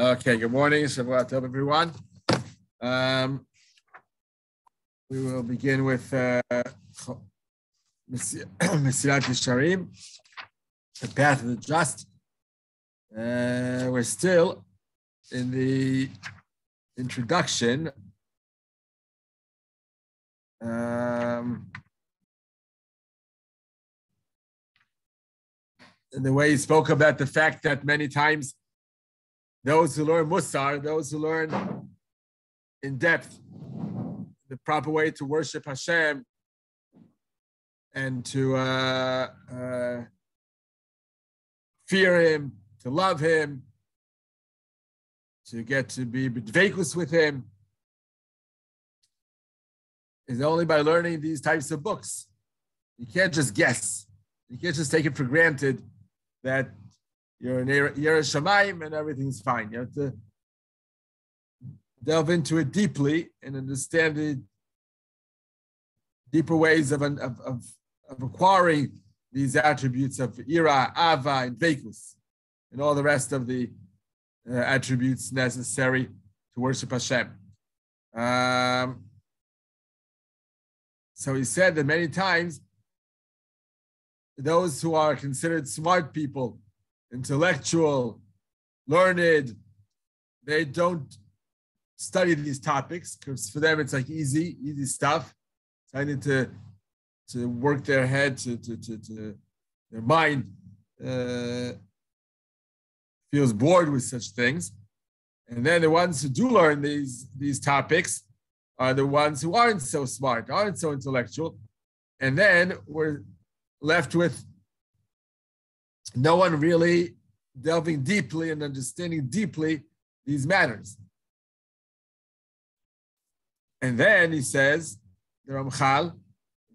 Okay, good morning. Shavua Tov, everyone. We will begin with Mesilat Yesharim, the path of the just. We're still in the introduction. In the way he spoke about the fact that many times those who learn Musar, those who learn in depth the proper way to worship Hashem and to fear Him, to love Him, to get to be b'dveikus with Him, is only by learning these types of books. You can't just guess. You can't just take it for granted that you're in Yesharim and everything's fine. You have to delve into it deeply and understand the deeper ways of acquiring these attributes of ira, ava, and veikus, and all the rest of the attributes necessary to worship Hashem. So he said that many times those who are considered smart people, intellectual, learned, they don't study these topics because for them it's like easy stuff. So I need to work their head, to their mind feels bored with such things. And then the ones who do learn these topics are the ones who aren't so smart, aren't so intellectual. And then we're left with no one really delving deeply and understanding deeply these matters. And then he says, the Ramchal,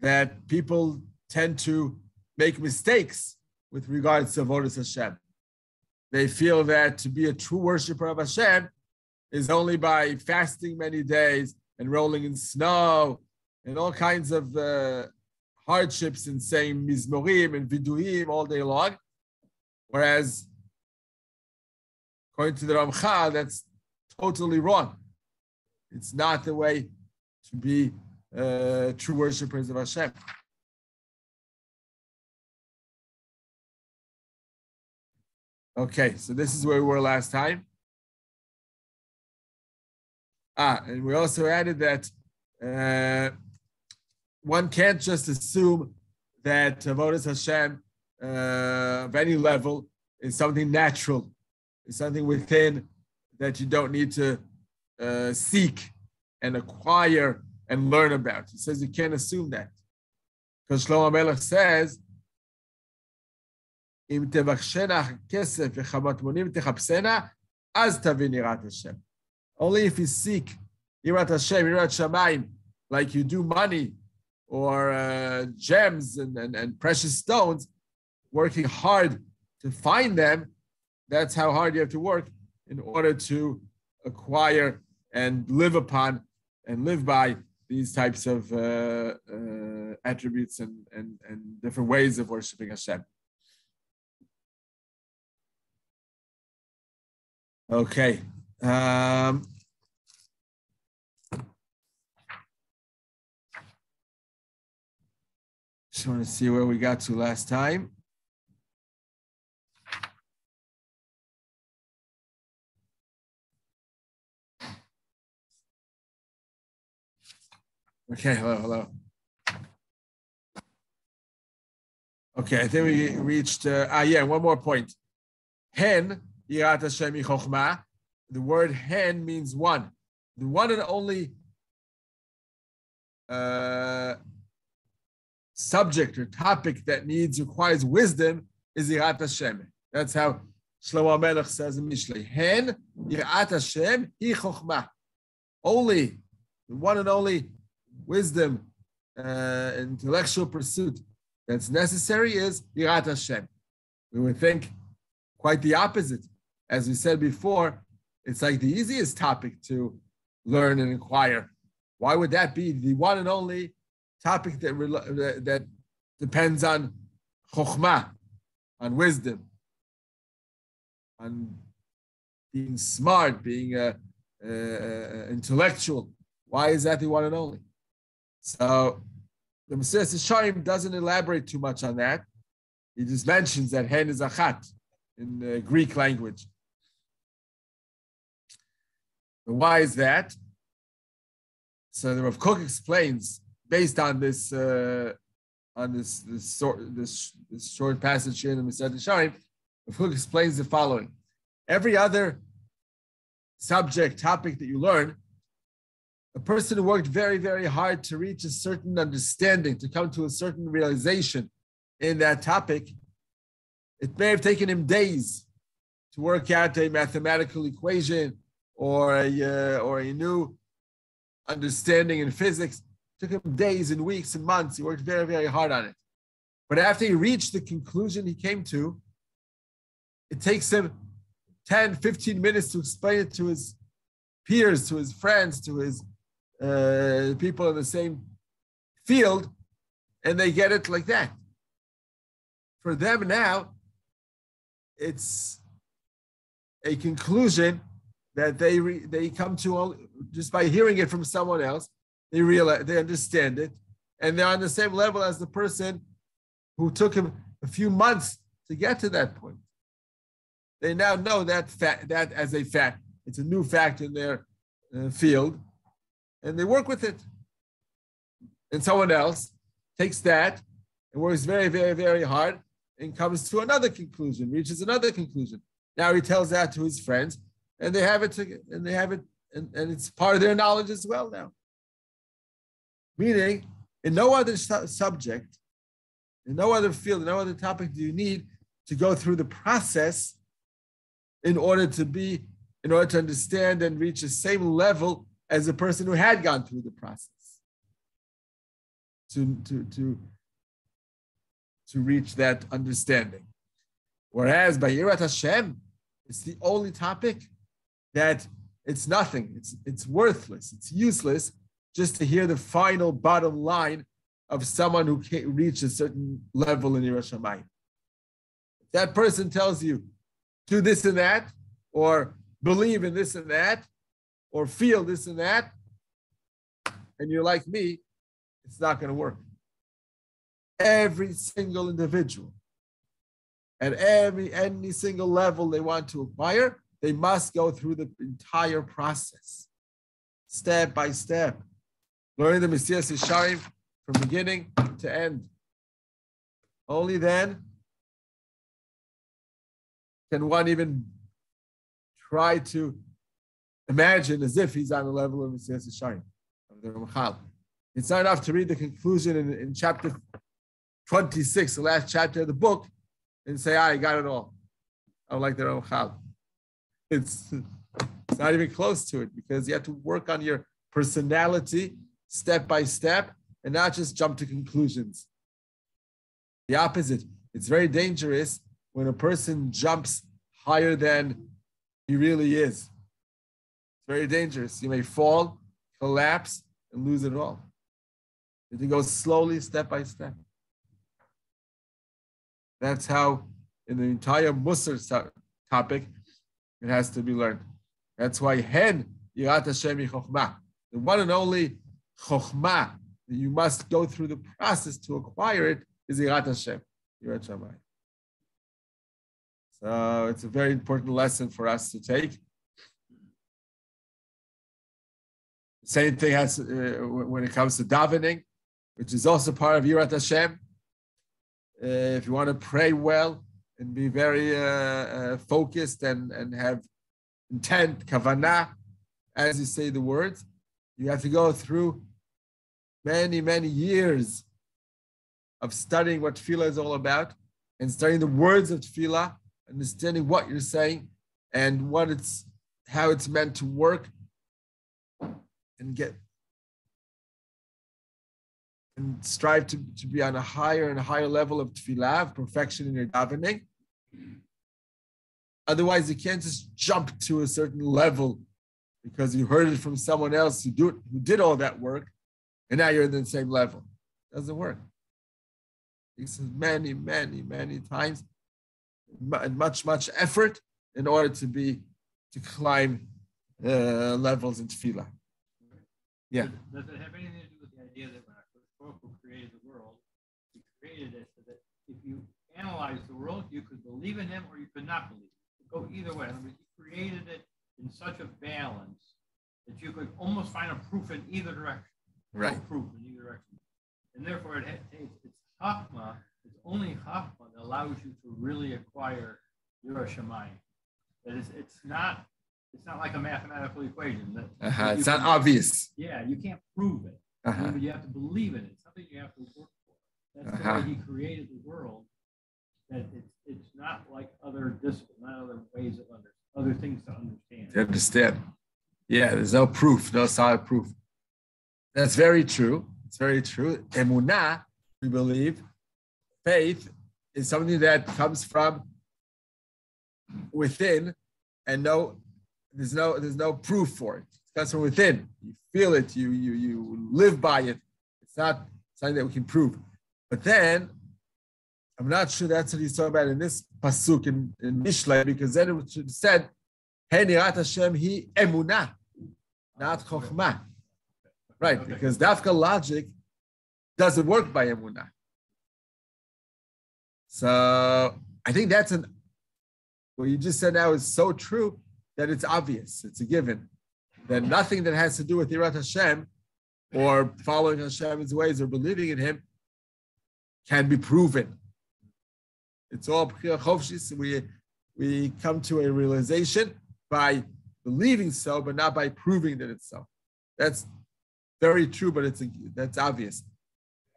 that people tend to make mistakes with regards to Avodas Hashem. They feel that to be a true worshiper of Hashem is only by fasting many days and rolling in snow and all kinds of hardships and saying mizmorim and viduim all day long. Whereas, according to the Ramchal, that's totally wrong. It's not the way to be true worshipers of Hashem. Okay, so this is where we were last time. And we also added that one can't just assume that Avodas Hashem of any level is something natural, is something within that you don't need to seek and acquire and learn about. He says you can't assume that. Because Shlomo Melech says, Im tevachshena kesef v'chamatmonim techapsena, az tavin yirat Hashem. Only if you seek yirat Hashem, yirat Shamayim, like you do money or gems and precious stones, working hard to find them, that's how hard you have to work in order to acquire and live upon and live by these types of attributes and different ways of worshiping Hashem. Okay. Just want to see where we got to last time. Okay, hello. Okay, I think we reached, one more point. Hen, yirat Hashem chokhmah. The word hen means one. The one and only subject or topic that requires wisdom is yirat Hashem. That's how Shlomo Melech says in Mishlei. Hen, yirat Hashem chokhmah. Only, the one and only wisdom, intellectual pursuit that's necessary is yirat Hashem. We would think quite the opposite. As we said before, it's like the easiest topic to learn and acquire. Why would that be the one and only topic that depends on chokhmah, on wisdom, on being smart, being intellectual. Why is that the one and only? So the Mesilat Yesharim doesn't elaborate too much on that. He just mentions that hen is achat in the Greek language. But why is that? So the Rav Kook explains, based on this short passage here in the Mesilat Yesharim, Rav Kook explains the following: every other topic that you learn, a person who worked very, very hard to reach a certain understanding, to come to a certain realization in that topic, it may have taken him days to work out a mathematical equation or a new understanding in physics. It took him days and weeks and months. He worked very, very hard on it. But after he reached the conclusion he came to, it takes him 10, 15 minutes to explain it to his peers, to his friends, to his people in the same field, and they get it like that. For them now, it's a conclusion that they come to just by hearing it from someone else. They realize, they understand it, and they're on the same level as the person who took him a few months to get to that point. They now know that as a fact. It's a new fact in their field, and they work with it. And someone else takes that and works very, very, very hard and comes to another conclusion, reaches another conclusion. Now he tells that to his friends, and they have it, and it's part of their knowledge as well now. Meaning, in no other subject, in no other field, in no other topic do you need to go through the process in order to understand and reach the same level as a person who had gone through the process to reach that understanding. Whereas by Yirat Hashem, it's the only topic that it's nothing, it's worthless, it's useless just to hear the final bottom line of someone who can't reach a certain level in Yirat Shamayim. If that person tells you, do this and that, or believe in this and that, or feel this and that, and you're like me, it's not going to work. Every single individual, at any single level they want to acquire, they must go through the entire process, step by step, learning the Mesilat Yesharim from beginning to end. Only then can one even try to imagine as if he's on the level of Mesilat Yesharim, of the Ramchal. It's not enough to read the conclusion in chapter 26, the last chapter of the book, and say, I got it all. I'm like the Ramchal. It's not even close to it, because you have to work on your personality step by step and not just jump to conclusions. The opposite. It's very dangerous when a person jumps higher than he really is. It's very dangerous. You may fall, collapse, and lose it all. You have to go slowly, step by step. That's how, in the entire Musar topic, it has to be learned. That's why Hen Yirat Hashem Chochmah, the one and only Chochmah that you must go through the process to acquire it, is Yirat Hashem, Yirat Shamayim. So it's a very important lesson for us to take. The same thing has when it comes to davening, which is also part of Yirat Hashem. If you want to pray well and be very focused and have intent, kavanah, as you say the words, you have to go through many, many years of studying what Tefilah is all about and studying the words of Tefilah, understanding what you're saying and how it's meant to work, and strive to be on a higher and higher level of Tefilah, of perfection in your davening. Otherwise, you can't just jump to a certain level because you heard it from someone else who did all that work, and now you're in the same level. It doesn't work. This is many, many, many times, and much, much effort in order to be to climb levels in Tefilah. Yeah. Does it have anything to do with the idea that when our who created the world, he created it so that if you analyze the world, you could believe in him or you could not believe it. It could go either way. In other words, he created it in such a balance that you could almost find a proof in either direction. Right. No proof in either direction. And therefore, it's Chachma, it's only Chachma that allows you to really acquire Yesharim. That is, it's not like a mathematical equation. That it's not obvious. Yeah, you can't prove it. But you have to believe in it. It's something you have to work for. That's the way he created the world. That it's not like other disciplines, not other ways of other things to understand. To understand. Yeah, there's no proof, no solid proof. That's very true. It's very true. Emunah, we believe, faith is something that comes from within, and there's no proof for it. It comes from within. You feel it. You live by it. It's not something that we can prove. But then, I'm not sure that's what he's talking about in this pasuk in Mishlei, because then it should have said, "Hey, nirat Hashem hi emunah, not chokhmah." Right, because dafka logic doesn't work by emunah. So I think that's what you just said now is so true that it's obvious. It's a given that nothing that has to do with Yirat Hashem or following Hashem's ways or believing in Him can be proven. It's all B'chira Chofshis. We come to a realization by believing so, but not by proving that it's so. That's very true, but that's obvious.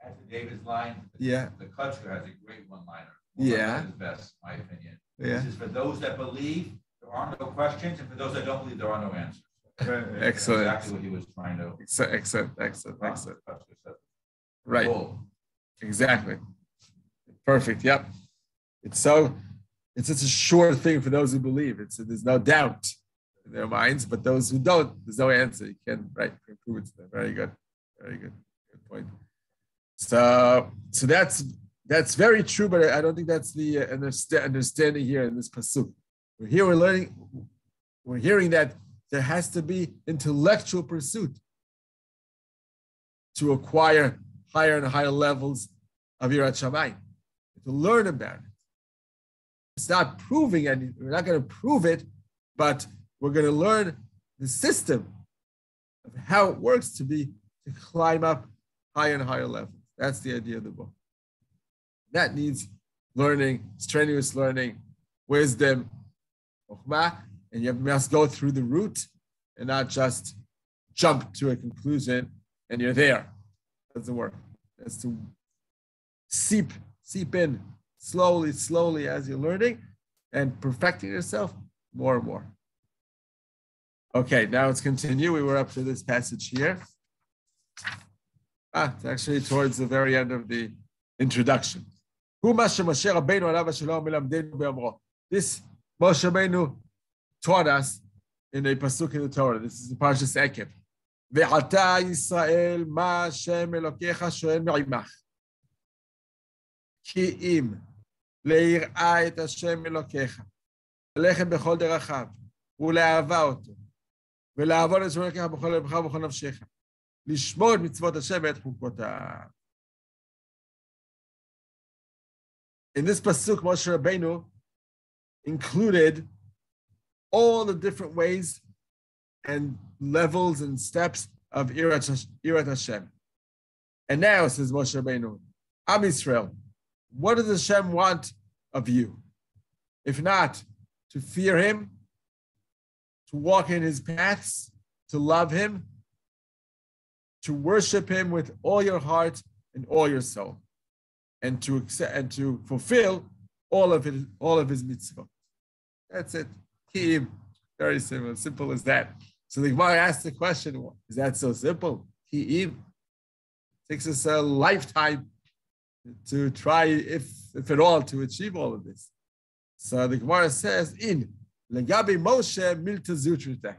After David's line, yeah, the Kutcher has a great one-liner. Yeah, is best, in my opinion. Yeah, this is for those that believe there are no questions, and for those that don't believe there are no answers. Excellent. That's exactly what he was trying to. Excellent. Right. Cool. Exactly. Perfect. Yep. It's such a sure thing for those who believe. There's no doubt in their minds, but those who don't, there's no answer. You can prove it to them. Very good. Good point. So that's very true, but I don't think that's the understanding here in this pasuk. We're hearing that there has to be intellectual pursuit to acquire higher and higher levels of Yirat Shamayim, to learn about it. It's not proving anything. We're not going to prove it, but we're going to learn the system of how it works to climb up higher and higher levels. That's the idea of the book. That needs learning, strenuous learning, wisdom, and you must go through the route and not just jump to a conclusion and you're there. It doesn't work. It's to seep in slowly as you're learning and perfecting yourself more and more. Okay, now let's continue. We were up to this passage here. It's actually towards the very end of the introduction. This Moshe Rabbeinu taught us in a pasuk in the Torah. This is the Parshas Ekev. Ve'ata Yisrael ma Hashem Elokecha shoel me'imach. Ki im le'ir'a et Hashem Elokecha ללכת בכל דרכיו ולאהבה אותו ולעבוד את שמונה ככה בכל לבך ובכל נפשך לשמור את מצוות השם ואת חוקותיו. In this pasuk, Moshe Rabbeinu included all the different ways and levels and steps of Yirat Hashem. And now, says Moshe Rabbeinu, Am Yisrael, what does Hashem want of you? If not, to fear Him, to walk in His paths, to love Him, to worship Him with all your heart and all your soul, and to accept and to fulfill all of His mitzvot. That's it. Ki'im. Very simple as that. So the Gemara asked the question: is that so simple? Ki'im. It takes us a lifetime to try, if at all, to achieve all of this. So the Gemara says, "In legabi Moshe milta zutritahi."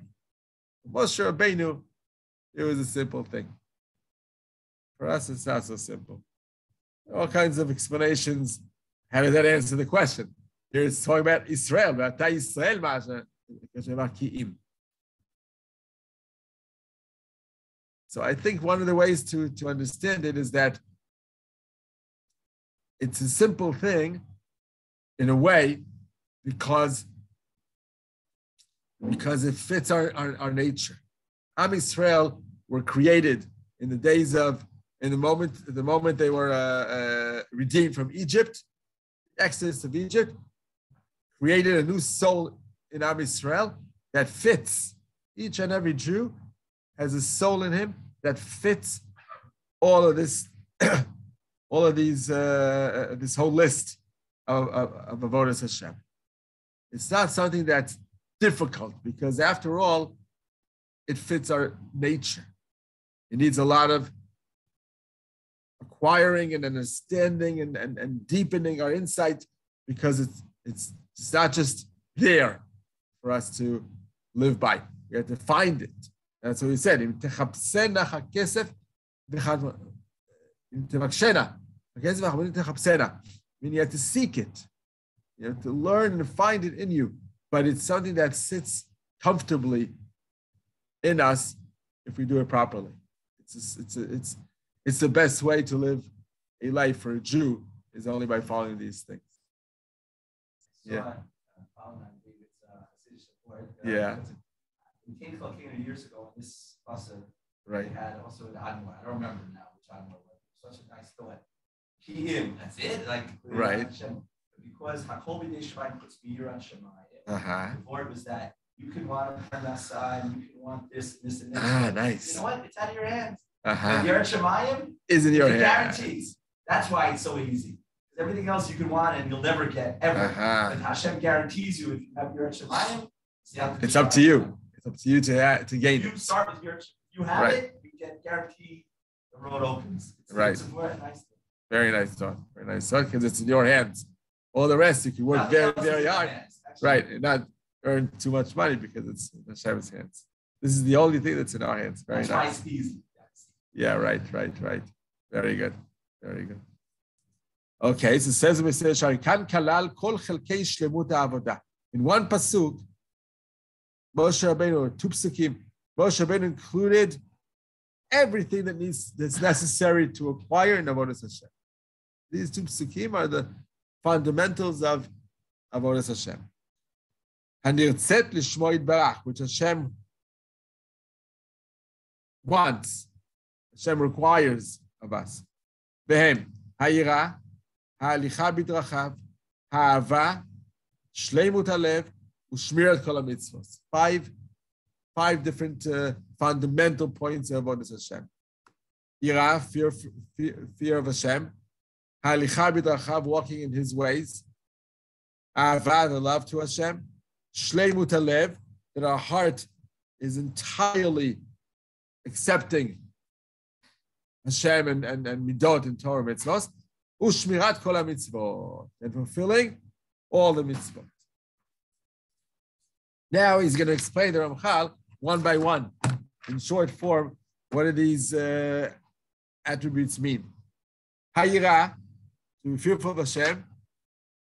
Moshe Rabbeinu, it was a simple thing. For us, it's not so simple. All kinds of explanations. How does that answer the question? Here it's talking about Israel. So I think one of the ways to understand it is that it's a simple thing in a way because it fits our nature. Am Yisrael were created in the moment they were redeemed from Egypt, Exodus of Egypt, created a new soul in Am Yisrael that fits. Each and every Jew has a soul in him that fits all of this, all of these, this whole list of avodas Hashem. It's not something that's difficult because, after all, it fits our nature. It needs a lot of acquiring and understanding and deepening our insight because it's not just there for us to live by. We have to find it. That's what he said. Meaning you have to seek it. You have to learn and find it in you. But it's something that sits comfortably in us if we do it properly. It's the best way to live a life for a Jew is only by following these things. Yeah. Yeah. In Tefilah came years ago, and this bus right. They had also an Admiral. I don't remember now which Admiral, but such a nice thought. Him, that's it. Like right. Because Hakol B'nei Shemaim puts Meir on Shemayim. The word was that you can want to turn that side, you can want this, this, and this. Nice. You know what? It's out of your hands. Your Shemayim is in your hands. Guarantees. That's why it's so easy. Everything else you can want and you'll never get ever. But Hashem guarantees you if you have your Shemayim. It's up to you. It's up to you to gain it. You start with your. You have it. You get guaranteed. The road opens. It's nice thing. Very nice thought. Very nice thought because it's in your hands. All the rest you can work very, very hard. Right, and not earn too much money because it's in Hashem's hands. This is the only thing that's in our hands. Very nice. Why it's easy. Yeah, right. Very good. Okay, so it says in Mesilat, kan kalal kol chelkei shlemut ha'avodah. In one pasuk, Moshe Rabbeinu, or two psukim, Moshe Rabbeinu included everything that's necessary to acquire in avodas Hashem. These two psukim are the fundamentals of avodas Hashem. Hanirtzet lishmo yitbarach, which Hashem wants, Hashem requires of us. Behem hayira, ha'alicha bidrachav, ha'ava, shleimut halev, ushmirat kol hamitzvos. Five different fundamental points of avodas Hashem. Yira, fear of Hashem. Ha'alicha bidrachav, walking in His ways. Ha'ava, the love to Hashem. Shleimut halev, that our heart is entirely accepting Hashem and midot and Torah mitzvot. Ushmirat kol hamitzvot, and fulfilling all the mitzvot. Now he's going to explain the Ramchal one by one, in short form, what do these attributes mean? Hayira, to be fearful of Hashem,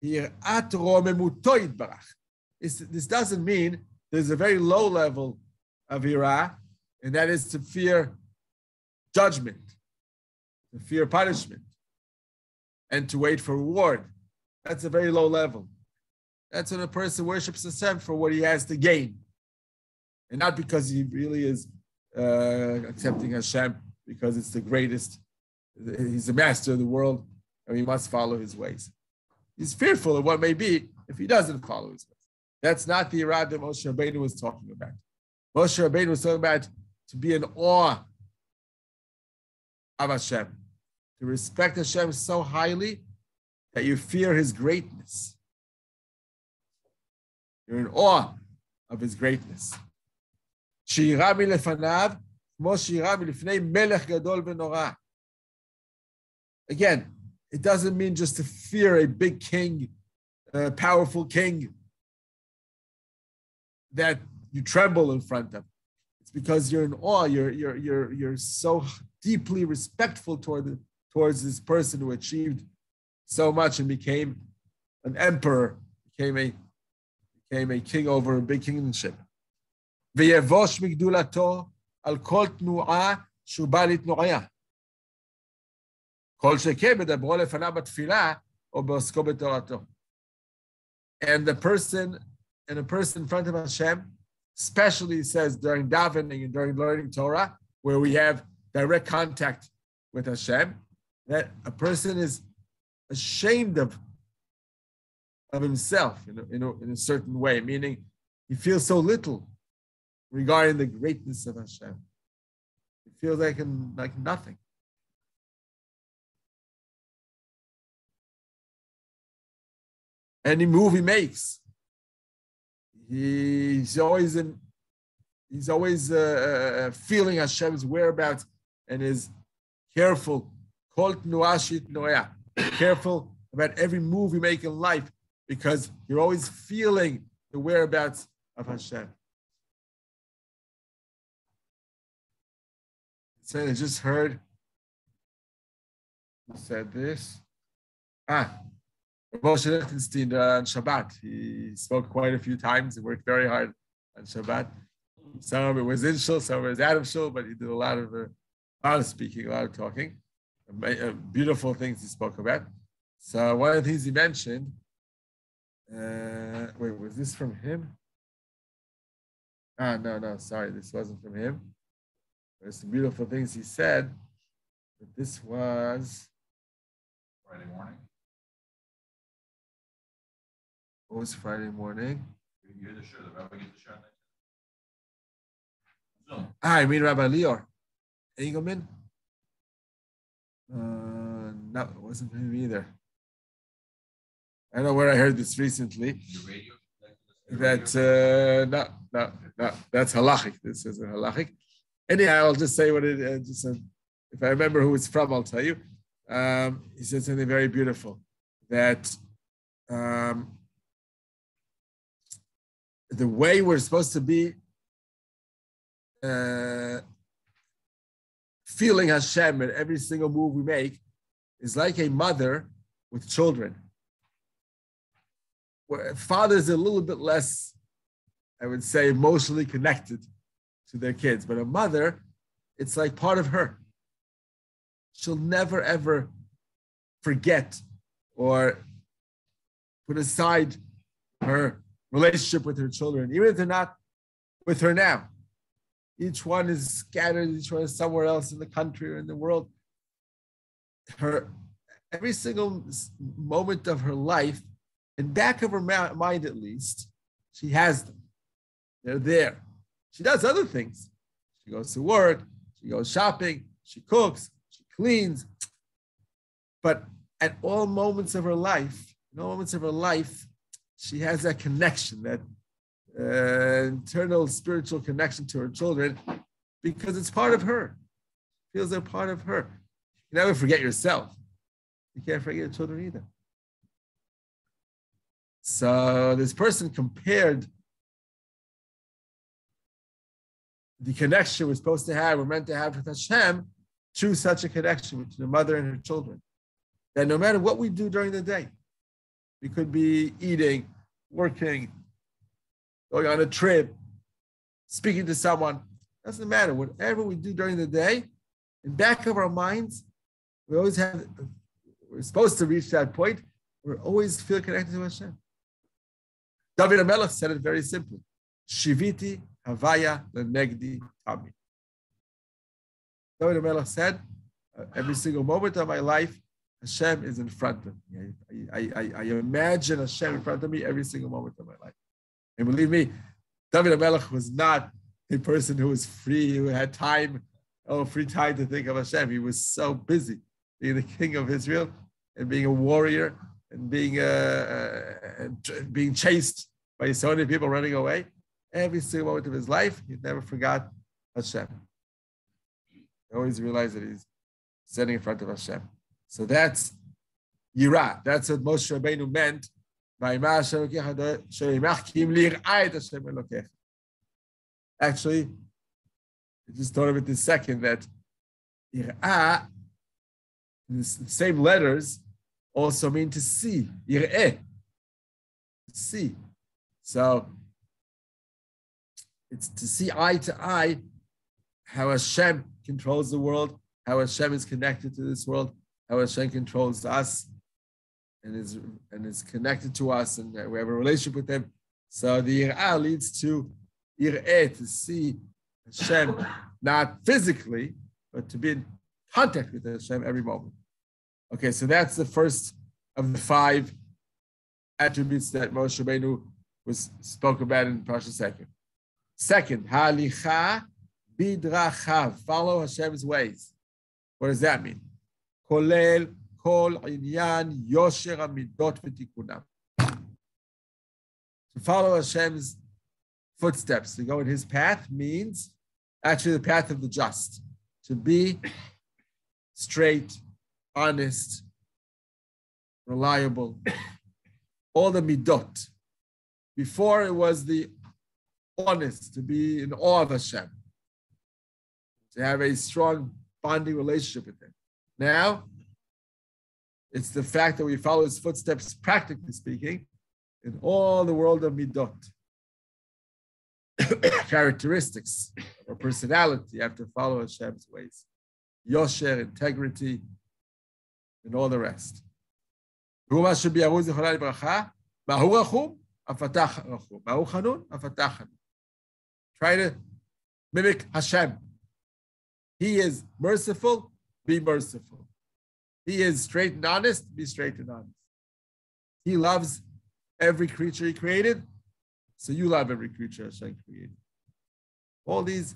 yirat romemuto yitbarach. This doesn't mean there's a very low level of yira, and that is to fear judgment, to fear punishment, and to wait for reward. That's a very low level. That's when a person worships Hashem for what he has to gain, and not because he really is accepting Hashem because it's the greatest. He's the master of the world, and we must follow His ways. He's fearful of what may be if he doesn't follow His ways. That's not the Irad that Moshe Rabbeinu was talking about. Moshe Rabbeinu was talking about to be in awe of Hashem, to respect Hashem so highly that you fear His greatness. You're in awe of His greatness. She'ira milefanav, mo she'ira milefnei melech gadol v'norah. Again, it doesn't mean just to fear a big king, a powerful king that you tremble in front of. It's because you're in awe. You're so deeply respectful towards this person who achieved so much and became an emperor, became became a king over a big kingdomship. ויבוש מגדולתו על כל תנועה שהוא בא לתנועיה. כל שכן בדברו לפניו בתפילה או בעוסקו בתורתו. And a person in front of Hashem, especially he says during davening and during learning Torah, where we have direct contact with Hashem, that a person is ashamed of himself in a certain way, meaning he feels so little regarding the greatness of Hashem. He feels like nothing. Any move he makes, he's always feeling Hashem's whereabouts and is careful. Careful about every move you make in life because you're always feeling the whereabouts of Hashem. So I just heard who said this. Moshe Lichtenstein on Shabbat. He spoke quite a few times. He worked very hard on Shabbat. Some of it was in Shul, some of it was out of Shul, but he did a lot of speaking, a lot of talking. Beautiful things he spoke about. So one of the things he mentioned, wait, was this from him? No, sorry, this wasn't from him. There's some beautiful things he said, but this was Friday morning. What was Friday morning? You hear the show, the rabbi gets the show. Zoom. I mean Rabbi Lior Engelman. No, it wasn't him either. I don't know where I heard this recently. The radio. That no, that's halachic. This isn't halachic. Anyhow, I'll just say what it is. If I remember who it's from, I'll tell you. He said something very beautiful that the way we're supposed to be feeling Hashem in every single move we make is like a mother with children. Where fathers are a little bit less, I would say, emotionally connected to their kids, but a mother, it's like part of her. She'll never ever forget or put aside her relationship with her children, even if they're not with her now. Each one is scattered, each one is somewhere else in the country or in the world. Every single moment of her life, in back of her mind at least, she has them. They're there. She does other things. She goes to work, she goes shopping, she cooks, she cleans. But at all moments of her life, she has that connection, that internal spiritual connection to her children, because it's part of her. She feels they're part of her. You never forget yourself. You can't forget your children either. So this person compared the connection we're supposed to have, we're meant to have with Hashem, to such a connection with the mother and her children. That no matter what we do during the day, we could be eating, working, going on a trip, speaking to someone, doesn't matter. Whatever we do during the day, in back of our minds, we're supposed to reach that point. We always feel connected to Hashem. David HaMelech said it very simply. Shiviti havaya lenegdi tami. David HaMelech said, every single moment of my life, Hashem is in front of me. I imagine Hashem in front of me every single moment of my life. And believe me, David HaMelech was not a person who was free, who had free time to think of Hashem. He was so busy being the king of Israel and being a warrior and being chased by so many people running away. Every single moment of his life, he never forgot Hashem. He always realized that he's standing in front of Hashem. So that's Yirah. That's what Moshe Rabbeinu meant by Actually, I just thought of it this second that Yirah, the same letters, also mean to see. Yireh. To see. So it's to see eye to eye how Hashem controls the world, how Hashem is connected to this world, how Hashem controls us and is connected to us, and we have a relationship with Him. So the Yir'ah leads to Yir'eh, to see Hashem, not physically, but to be in contact with Hashem every moment. Okay, so that's the first of the 5 attributes that Moshe Rabbeinu spoke about in Parashat Sefer. Second, halicha bidrachav, follow Hashem's ways. What does that mean? Kolel kol inyan yosher hamidot v'tikunam. To follow Hashem's footsteps, to go in His path, means actually the path of the just. To be straight, honest, reliable, all the midot. Before it was the honest, to be in awe of Hashem, to have a strong bonding relationship with Him. Now, it's the fact that we follow His footsteps, practically speaking, in all the world of midot. Characteristics or personality, you have to follow Hashem's ways. Yosher, integrity, and all the rest. Try to mimic Hashem. He is merciful, be merciful. He is straight and honest, be straight and honest. He loves every creature He created, so you love every creature Hashem created. All these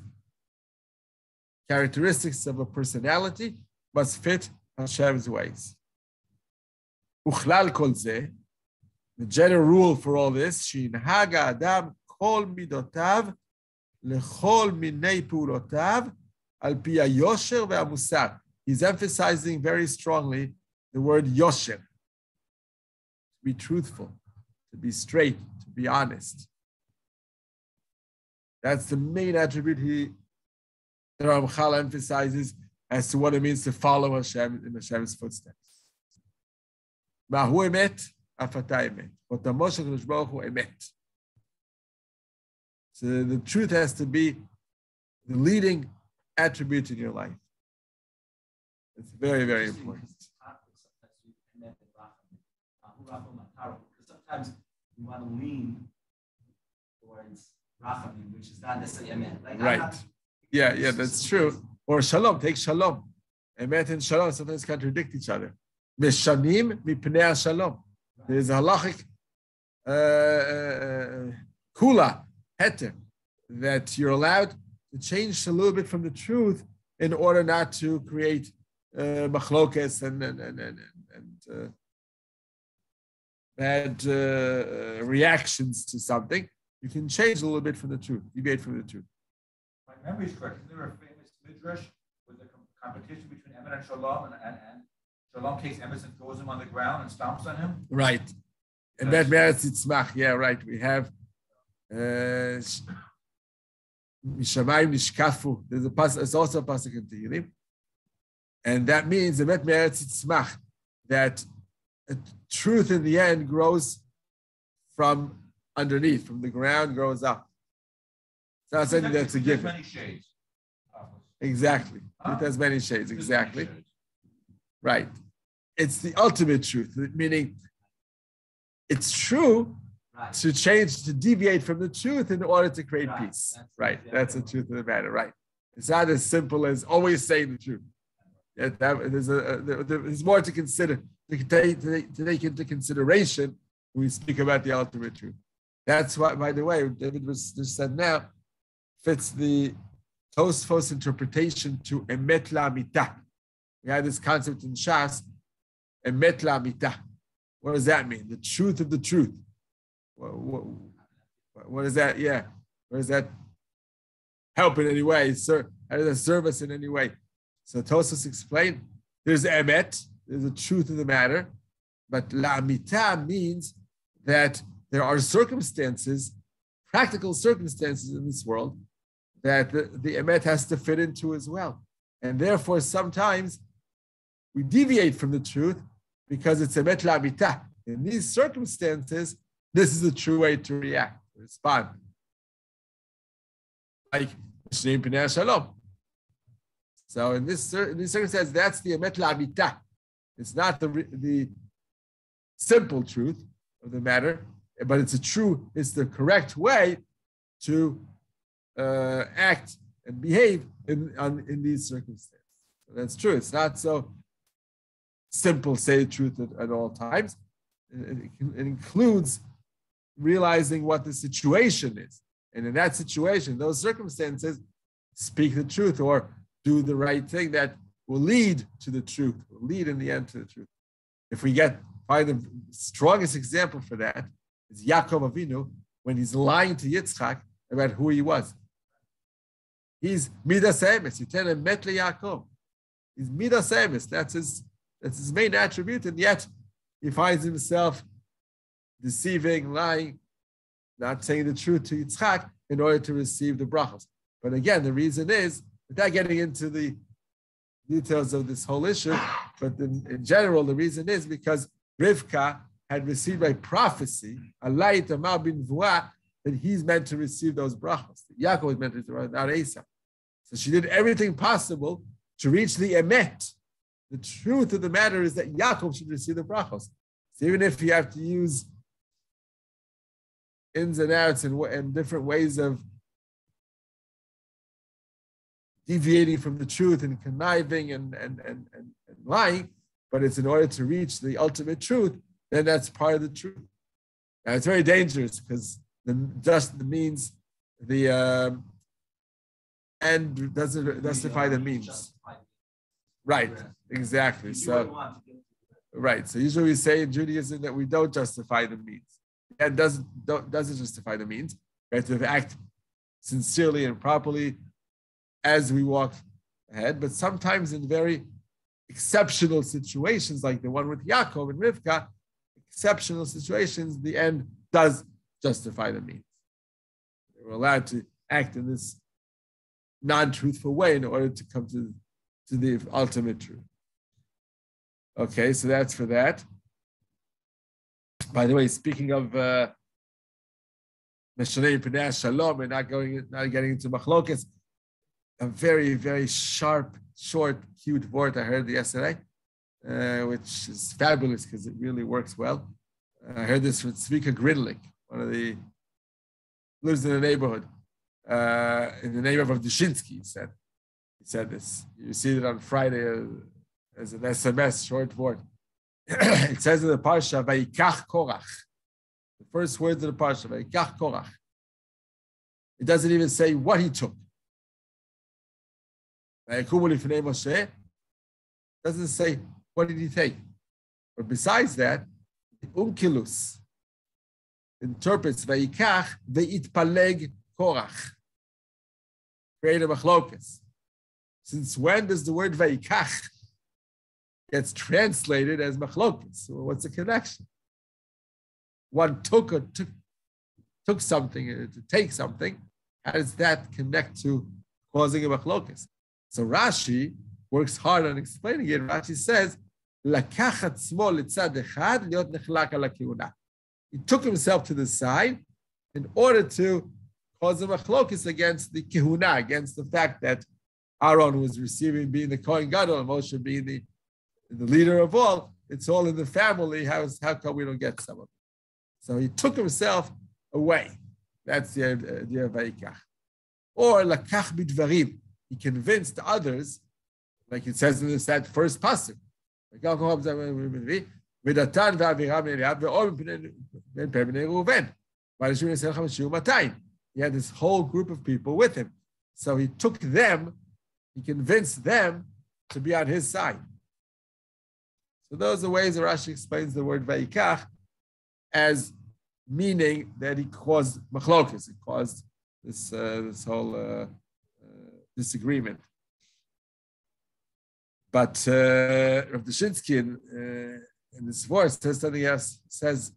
characteristics of a personality must fit Hashem's ways. Uchlal kol zeh, the general rule for all this, shinhaga adam kol midotav lechol minei pulotav al pi hayosher ve'amusar. He's emphasizing very strongly the word yosher, to be truthful, to be straight, to be honest. That's the main attribute the Ramchal emphasizes as to what it means to follow Hashem in Hashem's footsteps. Mahu emet, afata emet. Otamo shel Kadosh Baruch Hu emet. So the truth has to be the leading attribute in your life. It's very, very important. Sometimes you want to lean towards Rachamim, which is not necessarily emet. Like, right. Yeah, that's true. Or shalom, take shalom. Emet and shalom sometimes contradict each other. Meshanim mipnei shalom. There's a halachic kula, heter, that you're allowed to change a little bit from the truth in order not to create machlokes and bad reactions to something. You can change a little bit from the truth, deviate from the truth. My memory is correct. Isn't there a famous midrash with a competition between Emet and Shalom, and Shalom takes Emet and throws him on the ground and stomps on him? Right. Emet meretz yitzmach. Yeah, right. We have Mishamayim nishkafu. There's also a pasuk in Tehillim, and that means Emet meretz yitzmach, that truth in the end grows from underneath, from the ground, grows up. It's not something that's a given. Many shades. Exactly. It has many shades, exactly. Right. It's the ultimate truth, meaning it's true to change, to deviate from the truth in order to create peace. Right. That's the truth of the matter. Right. It's not as simple as always saying the truth. There's more to consider, to take into consideration when we speak about the ultimate truth. That's why, by the way, David was just said now, fits the Tosfos interpretation to emet la'amita. We had this concept in Shas, emet la'amita. What does that mean? The truth of the truth. What is that? Yeah. What does that help in any way? How does that serve us in any way? So Tosfos explained, there's emet, there's the truth of the matter, but la'amita means that there are circumstances, practical circumstances in this world that the emet has to fit into as well. And therefore, sometimes we deviate from the truth because it's emet la'amita. In these circumstances, this is the true way to react, to respond. Like Yesharim Pnei Shalom. So in this circumstance, that's the emet la'amita. It's not the simple truth of the matter, but it's the correct way to act and behave in these circumstances. So that's true. It's not so simple, say the truth at all times. It includes realizing what the situation is. And in that situation, those circumstances, speak the truth or do the right thing that will lead to the truth, will lead in the end to the truth. If we find the strongest example for that is Yaakov Avinu when he's lying to Yitzchak about who he was. He's Midas Emes, Yitene Met Yaakov. He's Midas Emes. That's his main attribute, and yet he finds himself deceiving, lying, not saying the truth to Yitzchak in order to receive the brachos. But again, the reason is, without getting into the details of this whole issue, but in general, the reason is because Rivka had received by prophecy, Alayit Amar bin Vuah, that he's meant to receive those brachos. Yaakov was meant to receive, not Esau. So she did everything possible to reach the emet. The truth of the matter is that Yaakov should receive the brachos. So even if you have to use ins and outs and different ways of deviating from the truth and conniving and lying, but it's in order to reach the ultimate truth, then that's part of the truth. Now it's very dangerous because just the means, the end doesn't justify the means. Right, exactly. So, right. So usually we say in Judaism that we don't justify the means. The end doesn't justify the means. We have to act sincerely and properly as we walk ahead. But sometimes in very exceptional situations, like the one with Yaakov and Rivka, exceptional situations, the end does justify the means. We're allowed to act in this non-truthful way in order to come to the ultimate truth. Okay, so that's for that. By the way, speaking of Yesharim Pnei Shalom, we're not getting into machlokas. A very, very sharp, short, cute word I heard yesterday, which is fabulous because it really works well. I heard this from Tzvika Gridlik, one of the lives in the neighborhood, in the name of Dushinsky. He said this. You received it on Friday as an SMS, short word. It says in the parsha, "Vayikach Korach." The first words of the parsha, "Vayikach Korach." It doesn't even say what he took. It doesn't say what did he take. But besides that, the Unkilus interprets Vayikach ve'itpaleg Korach. Create a machlokas. Since when does the word Vayikach gets translated as machlokas? Well, what's the connection? One took something, to take something. How does that connect to causing a machlokas? So Rashi works hard on explaining it. Rashi says, he took himself to the side in order to cause a machlokas against the kihuna, against the fact that Aaron was receiving, being the Kohen Gadol, and Moshe being the leader of all. It's all in the family. How come we don't get some of it? So he took himself away. That's the idea of Vayikach. Or lakach bidvarim. He convinced others, like it says in that first pasuk. He had this whole group of people with him. So he took them, he convinced them to be on his side. So those are the ways that Rashi explains the word Vayikach as meaning that he caused machlokas, he caused this whole disagreement. But Rav Dushinsky in this verse says something else. Says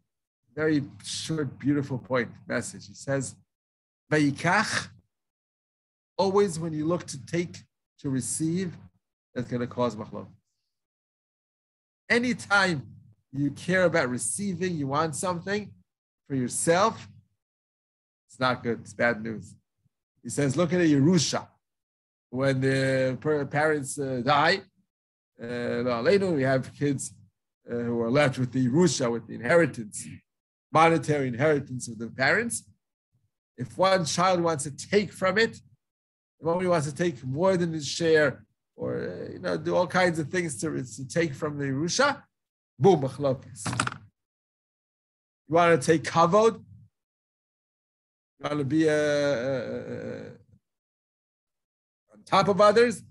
very short, beautiful message. He says, Vayikach, always when you look to take, to receive, that's going to cause machlok. Anytime you care about receiving, you want something, for yourself, it's not good. It's bad news. He says, look at a Yerusha. When the parents die, later we have kids who are left with the Yerusha, with the inheritance, monetary inheritance of the parents. If one child wants to take from it, if one wants to take more than his share, or do all kinds of things to take from the Yerusha, boom, machlokes. You want to take kavod? You want to be on top of others?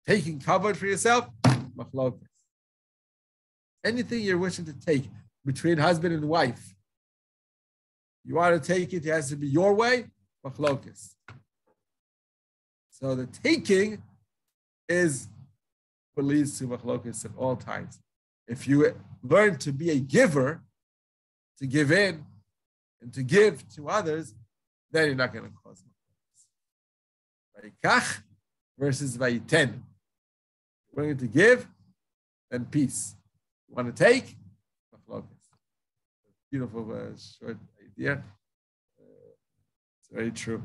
Taking kavod for yourself? Machlokes. Anything you're wishing to take between husband and wife, you want to take it, it has to be your way, machlokes. So the taking is what leads to machlokes at all times. If you learn to be a giver, to give in and to give to others, then you're not going to cause machlokes. Vayikach versus vayiten. You're willing to give, then peace. You want to take, machlokes. Beautiful, short idea. It's very true.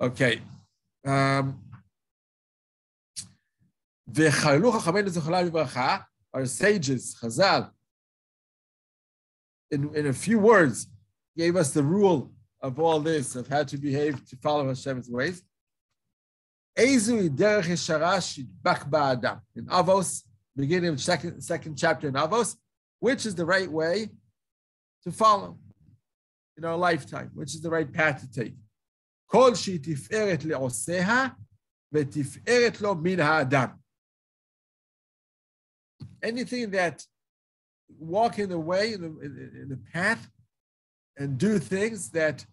Okay. Our sages, Chazal, in a few words, gave us the rule of all this, of how to behave, to follow Hashem's ways. In Avos, beginning of second chapter in Avos, which is the right way to follow in our lifetime, which is the right path to take. Kol she tiferet le'oseha ve'tiferet lo min ha'adam. Anything that walk in the way, in the path, and do things that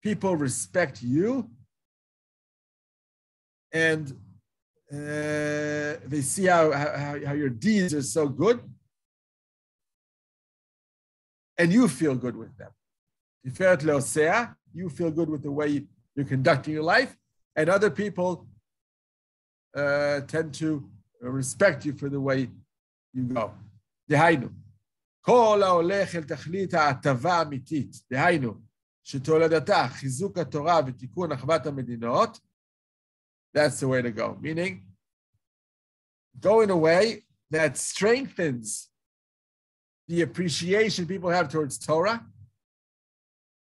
people respect you, and they see how your deeds are so good, and you feel good with them. Tiferet le'osea, you feel good with the way you're conducting your life, and other people tend to respect you for the way you go. דהיינו, כל ההולך אל תכלית ההטבה האמיתית, דהיינו, שתולדתה חיזוק התורה ותיקון אחוות המדינות, that's the way to go. Meaning, go in a way that strengthens the appreciation people have towards Torah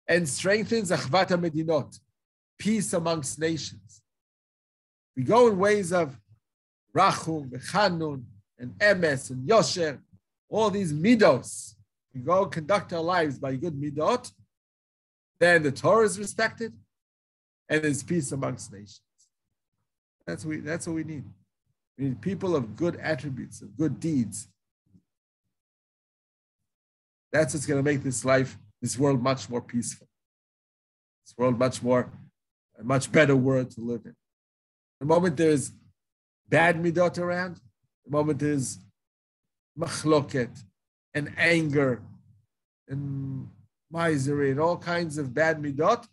and strengthens achvat hamedinot, peace amongst nations. We go in ways of rachum, chanun, and emes, and yosher, all these midos. We go conduct our lives by good midot, then the Torah is respected, and there's peace amongst nations. That's what we need. We need people of good attributes, of good deeds. That's what's going to make this world much more peaceful. This world a much better world to live in. The moment there's bad midot around, the moment there's machloket and anger and misery and all kinds of bad midot,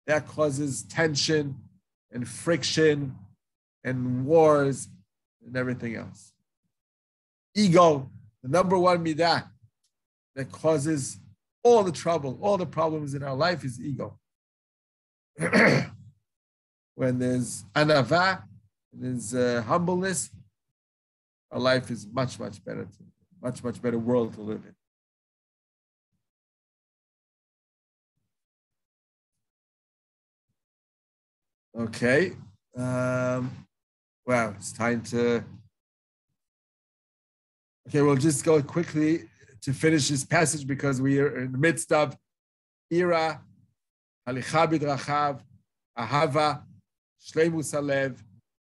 that causes tension and friction and wars and everything else. Ego, the number one midah that causes all the trouble, all the problems in our life is ego. When there's anava, there's humbleness, our life is much, much better, much better world to live in. Okay. Wow, it's time to... Okay, we'll just go quickly to finish this passage because we are in the midst of ira, halicha b'drachav, ahava, shleimus halev,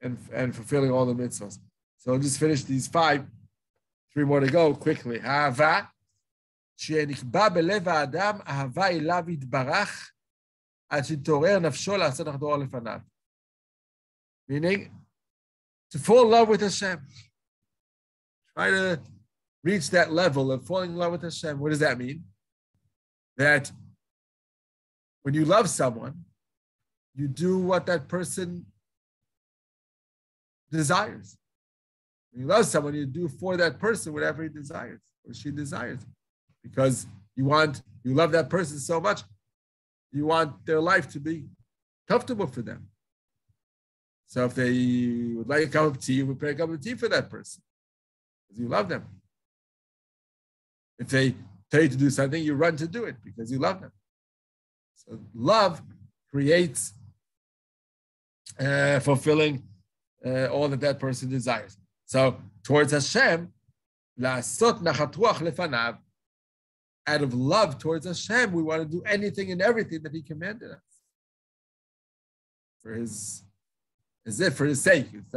and fulfilling all the mitzvahs. So we'll just finish these 5, 3 more to go quickly. Ahava, שנקבע בלב האדם, אהבה אליו יתברך, עד שתעורר נפשו לעשות אחדור לפניו. Meaning, to fall in love with Hashem. Try to reach that level of falling in love with Hashem. What does that mean? That when you love someone, you do what that person desires. When you love someone, you do for that person whatever he desires or she desires. because you love that person so much, you want their life to be comfortable for them. So if they would like a cup of tea, you would prepare a cup of tea for that person because you love them. If they tell you to do something, you run to do it because you love them. So love creates fulfilling all that person desires. So towards Hashem, la'asot nachat ruach lefanav, out of love towards Hashem, we want to do anything and everything that He commanded us for His sake. It's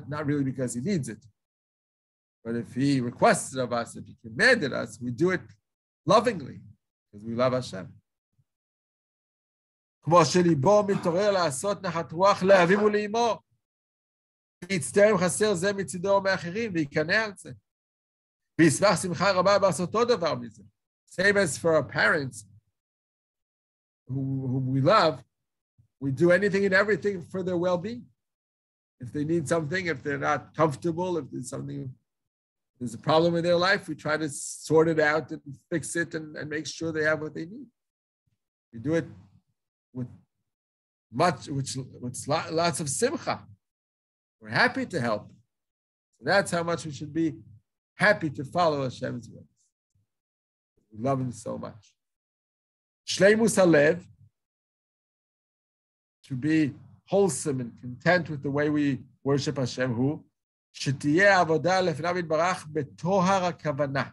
not really because He needs it, but if He requested of us, if He commanded us, we do it lovingly because we love Hashem. כמו שליבו מתעורר לעשות נחת רוח לאביו ולאמו, ויצטער אם חסר זה מצידו או מאחרים, ויקנא על זה. וישמח שמחה רבה בעשותו דבר מזה. Same as for our parents, whom we love, we do anything and everything for their well-being. If they need something, if they're not comfortable, if there's a problem in their life, we try to sort it out and fix it and make sure they have what they need. We do it with lots of simcha. We're happy to help. So that's how much we should be happy to follow Hashem's ways. We love Him so much. Shleimus halev, to be wholesome and content with the way we worship Hashem, who שתהיה עבודה לפניו יתברך בטוהר הכוונה.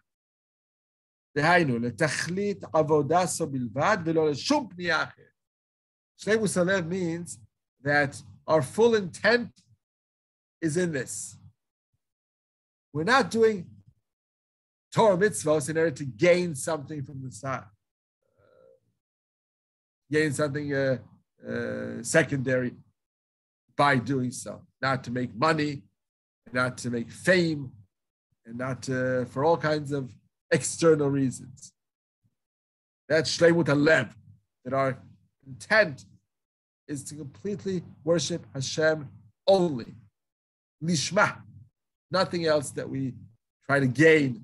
דהיינו, לתכלית עבודה זו בלבד ולא לשום פנייה אחרת. Shleimus halev means that our full intent is in this. We're not doing Torah mitzvahs in order to gain something from the side, gain something secondary by doing so, not to make money, not to make fame, and not for all kinds of external reasons. That's shleimut halev, that our intent is to completely worship Hashem only. Lishma, nothing else that we try to gain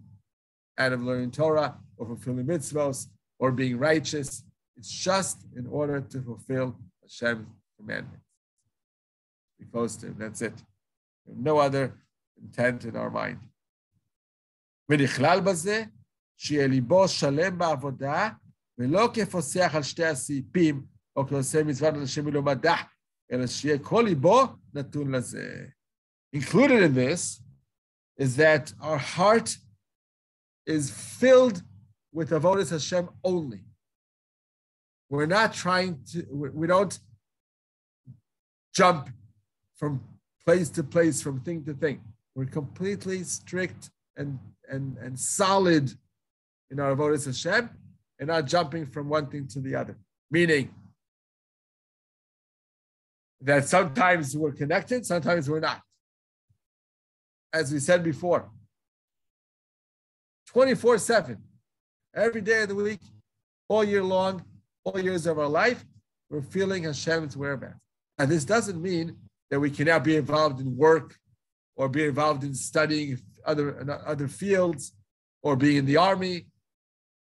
out of learning Torah or fulfilling mitzvahs or being righteous. It's just in order to fulfill Hashem's commandments. Be close to Him, that's it. No other intent in our mind. ונכלל בזה, שיהיה ליבו שלם בעבודה, ולא כפוסח על שתי הסעיפים, או כעושה מצוות לשם מלומדה, אלא שיהיה כל ליבו נתון לזה. Included in this is that our heart is filled with avodas Hashem only. We're not trying to, we don't jump from place to place, from thing to thing. We're completely strict and solid in our avodas Hashem and not jumping from one thing to the other. Meaning that sometimes we're connected, sometimes we're not. As we said before, 24/7, every day of the week, all year long, all years of our life, we're feeling Hashem's whereabouts. And this doesn't mean that we cannot be involved in work or be involved in studying other fields or being in the army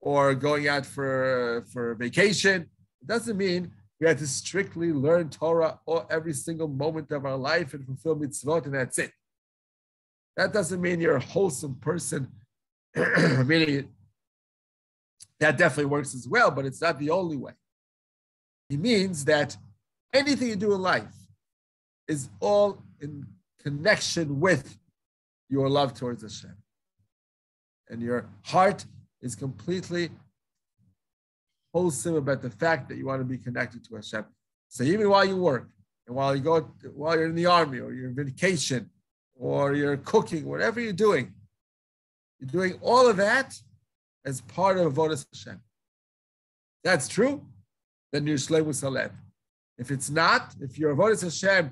or going out for vacation. It doesn't mean we have to strictly learn Torah every single moment of our life and fulfill mitzvot and that's it. That doesn't mean you're a wholesome person, meaning that definitely works as well, but it's not the only way. It means that anything you do in life is all in connection with your love towards Hashem. And your heart is completely wholesome about the fact that you want to be connected to Hashem. So even while you work, and while you're in the army, or you're on vacation, or you're cooking, whatever you're doing all of that as part of avodas Hashem. That's true, then you're shleimus halev. If it's not, if your avodas Hashem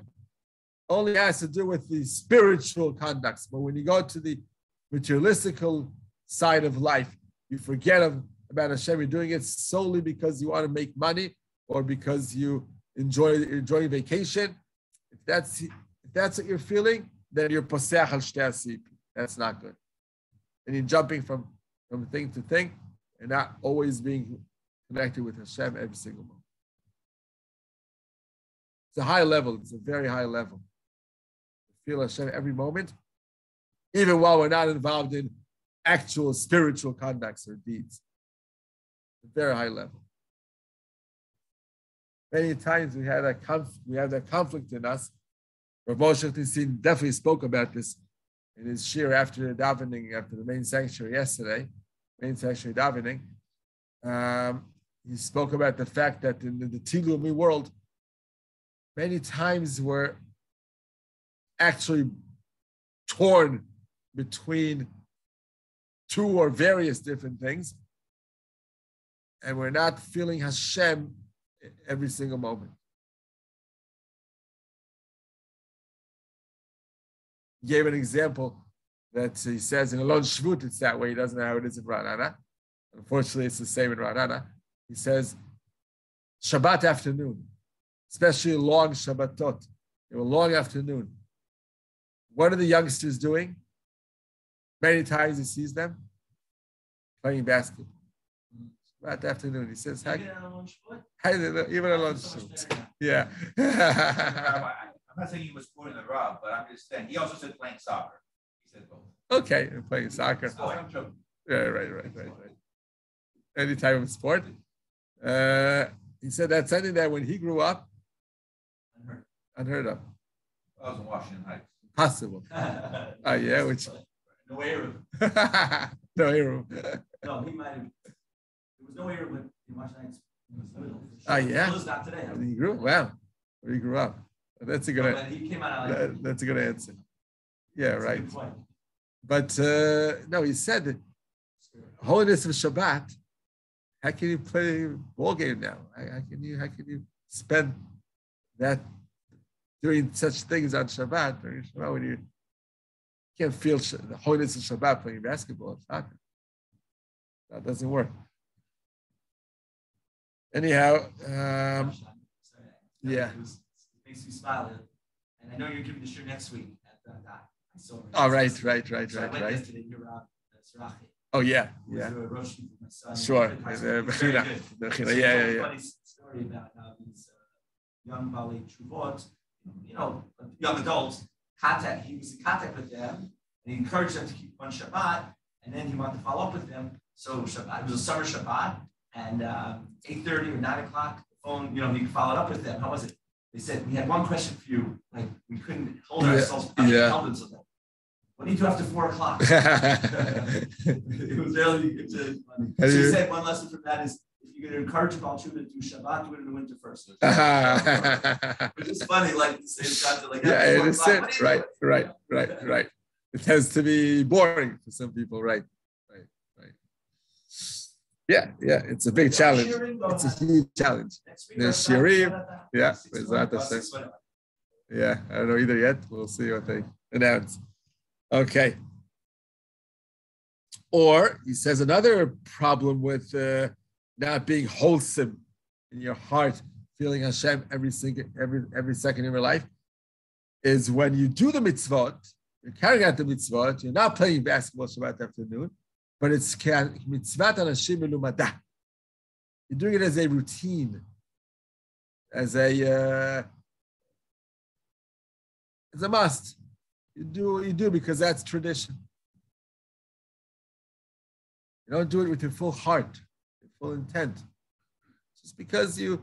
only has to do with the spiritual conducts, but when you go to the materialistical side of life, you forget about Hashem. You're doing it solely because you want to make money or because you enjoy vacation. If that's what you're feeling, then you're poseach al shtei asipim. That's not good. And you're jumping from thing to thing. and not always being connected with Hashem every single moment. It's a high level. It's a very high level. Feel Hashem every moment, even while we're not involved in actual spiritual conducts or deeds. A very high level. Many times we have that conflict in us. Rav Moshe Nissin definitely spoke about this in his shir after the davening, after the main sanctuary yesterday, main sanctuary davening. He spoke about the fact that in the Tilumi world, many times we're actually torn between two or various different things, and we're not feeling Hashem every single moment. He gave an example that he says in Alon Shvut, it's that way. He doesn't know how it is in Ra'anana. Unfortunately, it's the same in Ra'anana. He says, Shabbat afternoon, especially long Shabbatot, a long afternoon. What are the youngsters doing? Many times he sees them playing basketball. Shabbat afternoon, he says, even on lunch. Yeah. I'm not saying he was quoting the Rav, but I'm just saying he also said playing soccer. He said both. Okay, playing soccer. Yeah, right. Any type of sport. He said that's something that when he grew up, unheard of. I was in Washington Heights. Possible. Oh yeah, which no Eru. No Eru. No, he might have. There was no Eru when in Washington Heights. Oh yeah. It was not today. He grew up. Wow. Where he grew up. That's a good. He came out that's a good answer. Yeah, that's right. A good point. But no, he said that holiness of Shabbat. How can you play a ball game now? How can you spend that doing such things on Shabbat when you can't feel the holiness of Shabbat playing basketball? That doesn't work. Anyhow, yeah. It makes me smile, and I know you're giving the shiur next week at the I saw it. Oh, right. Yesterday, you're around Serachi. Oh yeah. Sure. Yeah. Funny story about how these young Bali Truvot, young adults, he was in contact with them, and he encouraged them to keep on Shabbat, and then he wanted to follow up with them. So Shabbat, it was a summer Shabbat, and 8:30 or 9 o'clock, the phone, he followed up with them. How was it? They said, we had one question for you. Like, we couldn't hold ourselves. What do you do after 4 o'clock? It was really funny. So he said one lesson from that is, if you're going to encourage Baal Tshuva to do Shabbat, do it in the winter first. Which is funny, like the same concept. Like, yeah, it is it. Right. It tends to be boring for some people, right. Yeah, it's a big challenge. It's a huge challenge. There's Yesharim. Yeah, yeah, I don't know either yet. We'll see what they announce. Okay. Or he says another problem with not being wholesome in your heart, feeling Hashem every second of your life, is when you do the mitzvot, you're carrying out the mitzvot, you're not playing basketball Shabbat afternoon, but it's mitzvat anashim melumada. You're doing it as a routine, as a must. You do what you do because that's tradition. You don't do it with your full heart, your full intent. Just because he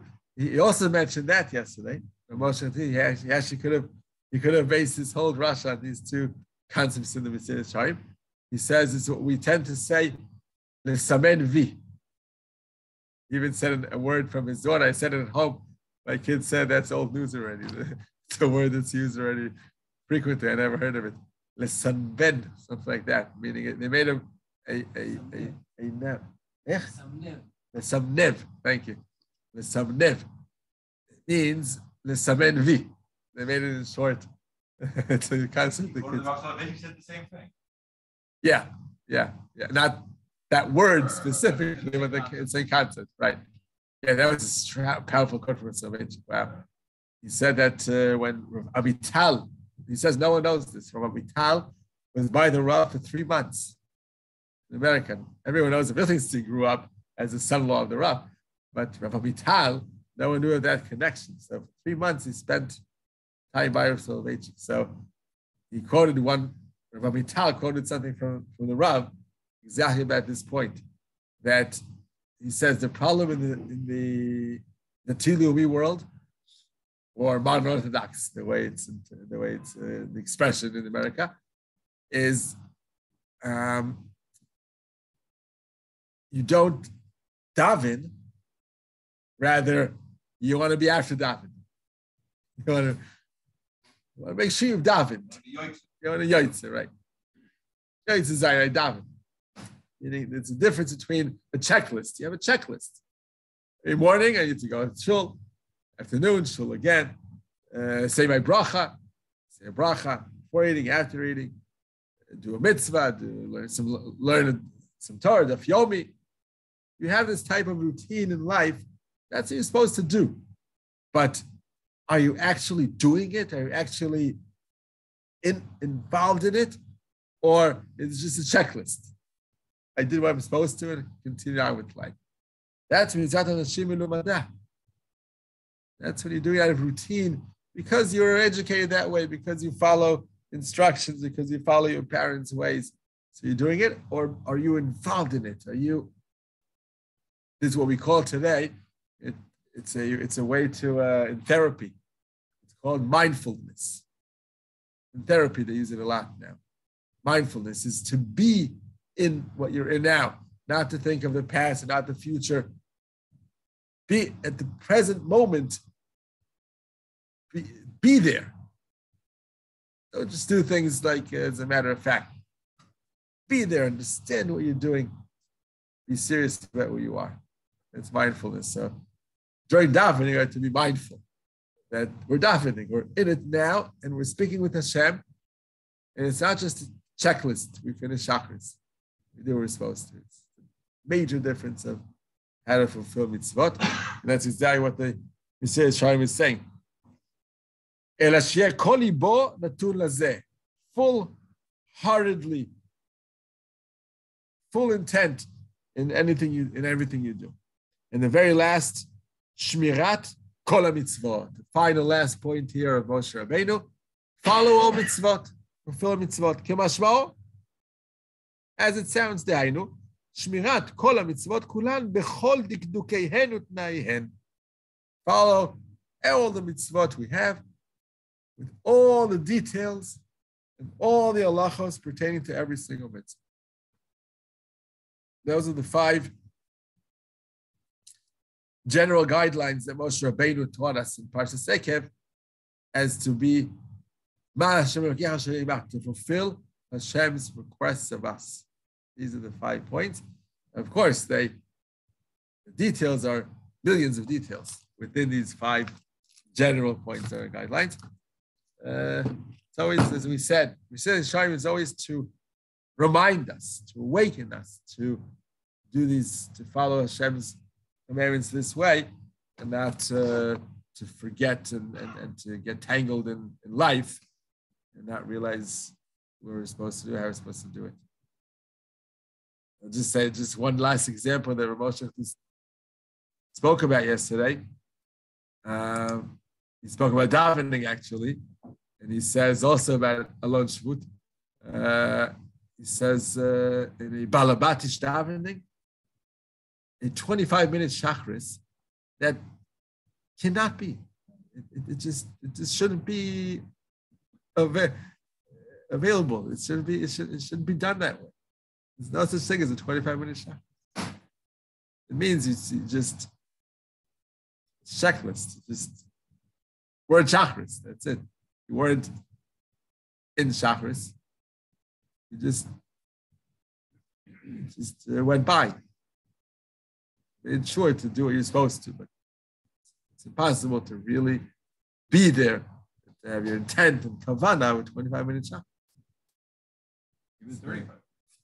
also mentioned that yesterday. He actually could have based his whole drush on these two concepts in the Yesharim. He says it's what we tend to say, lesamen vi. He even said a word from his daughter. I said it at home. My kid said that's old news already. It's a word that's used already frequently. I never heard of it. Lesanben, something like that. Meaning they made a nev. Lesamnev. Thank you. Lesamnev. It means lesamen vi. They made it in short. It's a concept. The kids said the same thing. Yeah. Not that word specifically, but the same concept, right? Yeah, that was a powerful quote from Salvation. Wow. He said that when Avital, he says no one knows this, from Avital was by the Rav for 3 months. in America. Everyone knows that Wilhelmstein grew up as the son-in-law of the Rav, but Rav Amital, no one knew of that connection. So for 3 months he spent time by Rav Soloveitchik. So he quoted Rav Amital quoted something from the Rav exactly about this point, that he says the problem in the Tilumi world, or modern Orthodox, the way it's the expression in America, is you don't daven, rather you want to be after daven. You want to make sure you've davened. You want to yotze, right? Yotze is I daven. It's a difference between a checklist. You have a checklist. In the morning, I need to go to shul. Afternoon, shul again. Say my bracha. Say a bracha before eating, after eating. Do a mitzvah. Learn some Torah, daf yomi. You have this type of routine in life. That's what you're supposed to do. But are you actually doing it? Are you actually involved in it? Or is it just a checklist? I did what I'm supposed to and continue on with life. That's when that's when you're doing it out of routine, because you're educated that way, because you follow instructions, because you follow your parents' ways. So you're doing it, or are you involved in it? This is what we call today, it's a way to, in therapy, it's called mindfulness. In therapy, they use it a lot now. Mindfulness is to be in what you're in now, not to think of the past and not the future. Be at the present moment. Be there. Don't just do things like as a matter of fact. Be there, understand what you're doing. Be serious about who you are. It's mindfulness. So during davening, you have to be mindful that we're davening. We're in it now, and we're speaking with Hashem. And it's not just a checklist. We finish chakras. We do what we're supposed to. It's a major difference of how to fulfill mitzvot. And that's exactly what the Yesharim is saying. Full-heartedly, full intent in everything you do. And the very last, shmirat kol mitzvot. The final last point here of Moshe Rabbeinu: follow all mitzvot, fulfill mitzvot. Kemashmao, as it sounds, dehainu, shmirat kol mitzvot kulan bechol dikdukeihen utnaihen. Follow all the mitzvot we have, with all the details and all the halachos pertaining to every single mitzvah. Those are the 5 general guidelines that Moshe Rabbeinu taught us in Parshas Ekev as to be to fulfill Hashem's requests of us. These are the 5 points. Of course, the details are millions of details within these 5 general points or guidelines. It's always, as we said Yesharim is always to remind us, to awaken us, to do these, to follow Hashem's commandments this way, and not to forget and to get tangled in life and not realize what we're supposed to do, how we're supposed to do it. I'll just say one last example that Rav spoke about yesterday. He spoke about davening, actually, and he says also about Alon Shvut. He says in a balabatish davening, a 25-minute shachris, that cannot be. It just shouldn't be available. It shouldn't be done that way. There's no such thing as a 25-minute shachris. It means you just checklist. Just word chakras. That's it. You weren't in chakras. You just went by. It's sure to do what you're supposed to, but it's impossible to really be there, to have your intent and kavanah with 25-minute chakras. Even 35.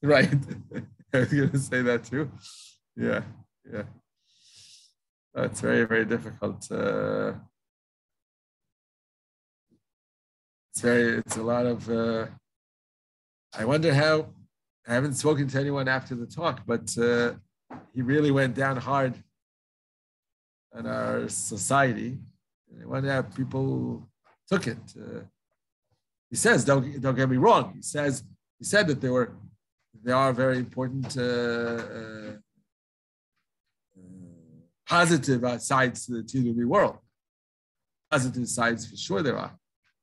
Right. I was going to say that too. Yeah. It's very, very difficult. It's a lot of, I wonder how I haven't spoken to anyone after the talk, but he really went down hard on our society. And I wonder how people took it. He says, don't get me wrong. He said that there are very important positive sides to the T2B world. Positive sides for sure there are.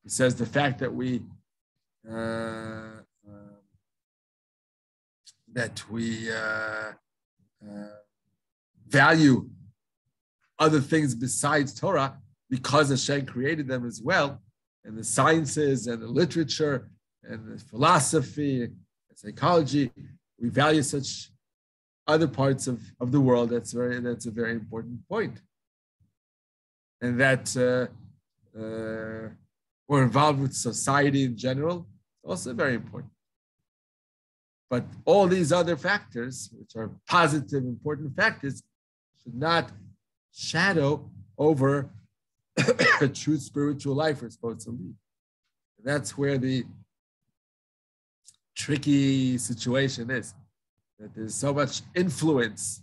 He says the fact that we value other things besides Torah because Hashem created them as well, and the sciences and the literature and the philosophy and psychology, we value such other parts of the world. That's a very important point. And that we're involved with society in general, also very important. But all these other factors, which are positive, important factors, should not shadow over a true spiritual life we're supposed to lead. And that's where the tricky situation is, that there's so much influence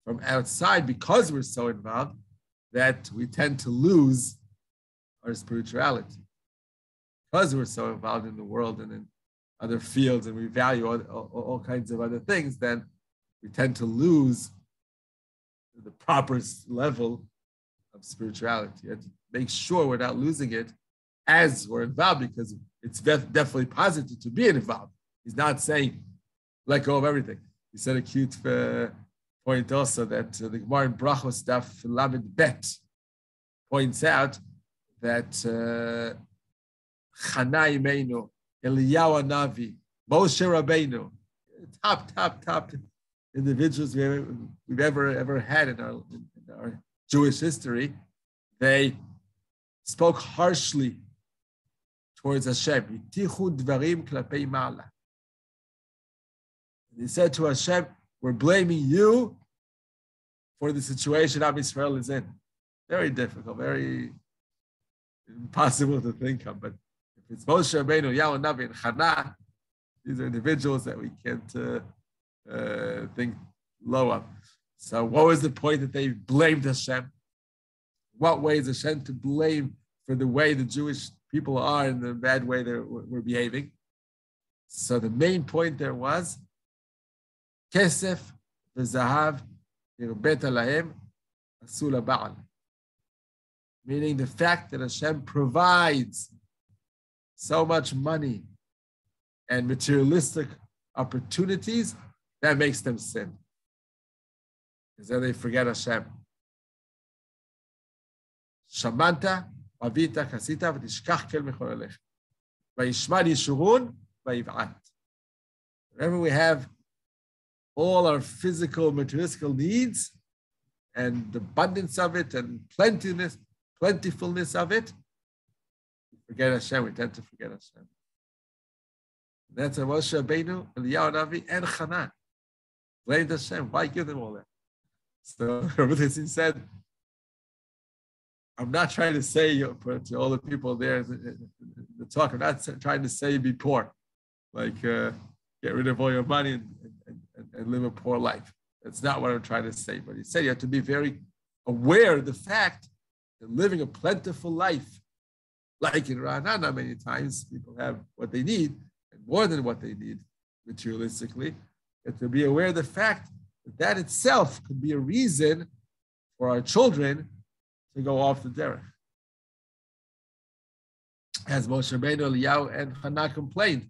from outside because we're so involved that we tend to lose our spirituality. Because we're so involved in the world and in other fields and we value all kinds of other things, then we tend to lose the proper level of spirituality. And make sure we're not losing it as we're involved, because it's definitely positive to be involved. He's not saying let go of everything. He said a cute point also that the Gemara in Brachos Daf Lamed Bet points out that Chana Imeinu, Eliyahu Navi, Moshe Rabbeinu, top individuals we've ever had in our Jewish history, they spoke harshly towards Hashem. Itichu dvarim klapei ma'ala. They said to Hashem, we're blaming you for the situation Am Yisrael is in. Very difficult, very impossible to think of. But if it's Moshe Rabbeinu, Yahweh Navi, and Chana, these are individuals that we can't think low of. So what was the point that they blamed Hashem? What way is Hashem to blame for the way the Jewish people are and the bad way they were behaving? So the main point there was Kesef v'zahav yirbet alahem asul ba'al. Meaning the fact that Hashem provides so much money and materialistic opportunities, that makes them sin. Because then they forget Hashem. Shamanta, avita, kasita, v'tishkach kel mechor alech. V'yishmad yishurun, v'yiv'at. Whenever we have all our physical, materialistic needs and the abundance of it and plentifulness of it, we forget Hashem. We tend to forget Hashem. That's a Moshe Rabbeinu, Eliyahu Navi, and Chana blamed Hashem. Why give them all that? So Rabbi Tzin said, I'm not trying to say to all the people there in the talk, I'm not trying to say be poor, like get rid of all your money and live a poor life. That's not what I'm trying to say. But he said you have to be very aware of the fact that living a plentiful life, like in Ra'anana, many times people have what they need and more than what they need materialistically. You have to be aware of the fact that that itself could be a reason for our children to go off the derech. As Moshe Rabbeinu, Eliyahu, and Chana complained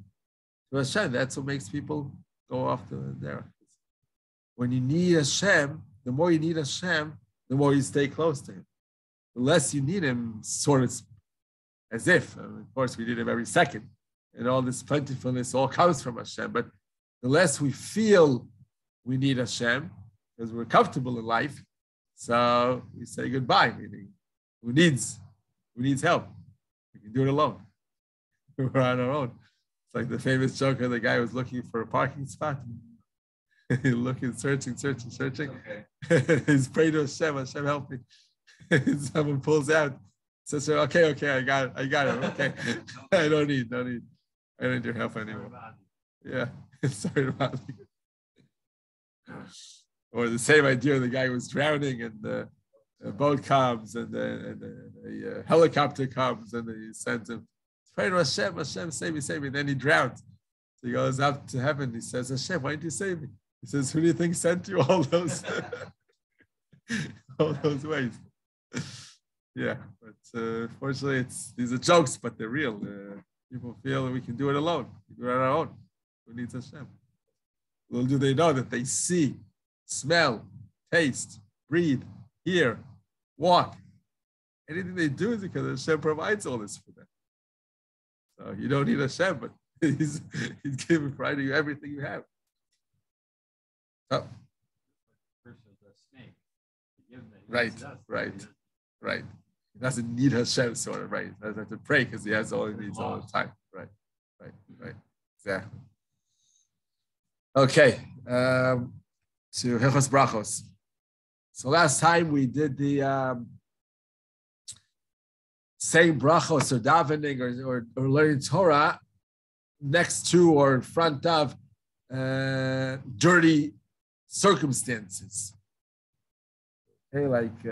to Hashem, that's what makes people go off the derech. When you need Hashem, the more you need Hashem, the more you stay close to Him. The less you need Him, sort of as if, of course, we need Him every second, and all this plentifulness all comes from Hashem. But the less we feel we need Hashem, because we're comfortable in life, so we say goodbye, meaning who needs help? We can do it alone. We're on our own. It's like the famous joke of the guy who was looking for a parking spot. Looking, searching. Okay. He's praying to Hashem, help me. Someone pulls out, says, okay, I got it. Okay. I don't need your help anymore. Yeah. Sorry about it. Or the same idea, the guy was drowning and the boat comes and the helicopter comes and he sends him, pray to Hashem, Hashem, save me, save me. And then he drowns. So he goes up to heaven. He says, Hashem, why didn't you save me? He says, who do you think sent you all those all those ways? Yeah, but fortunately, these are jokes, but they're real. People feel that we can do it alone. We do it on our own. Who needs Hashem? Little do they know that they see, smell, taste, breathe, hear, walk. Anything they do is because Hashem provides all this for them. So you don't need Hashem, but He's providing you everything you have. Oh. Right. He doesn't need Hashem, sort of, right? He doesn't have to pray because he has all he needs all the time. Right. Exactly. Okay. To Hilchos Brachos. So last time we did the saying brachos or davening or learning Torah next to or in front of dirty circumstances. Okay, like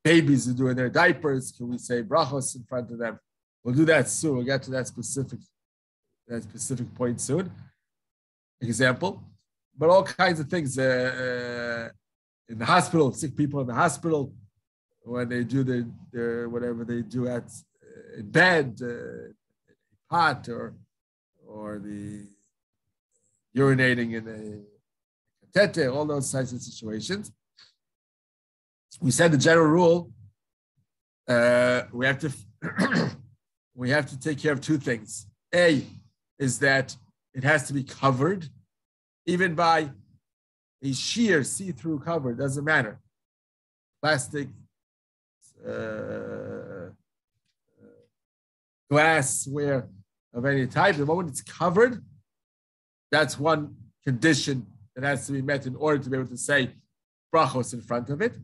babies are doing their diapers. Can we say brachos in front of them? We'll do that soon. We'll get to that specific point soon. Example, but all kinds of things in the hospital, sick people in the hospital, when they do their whatever they do at in bed, pot, or the urinating in a tete, all those types of situations. We said the general rule, we have to take care of two things. A is that it has to be covered, even by a sheer see-through cover, doesn't matter. Plastic, glassware of any type. The moment it's covered, that's one condition that has to be met in order to be able to say brachos in front of it.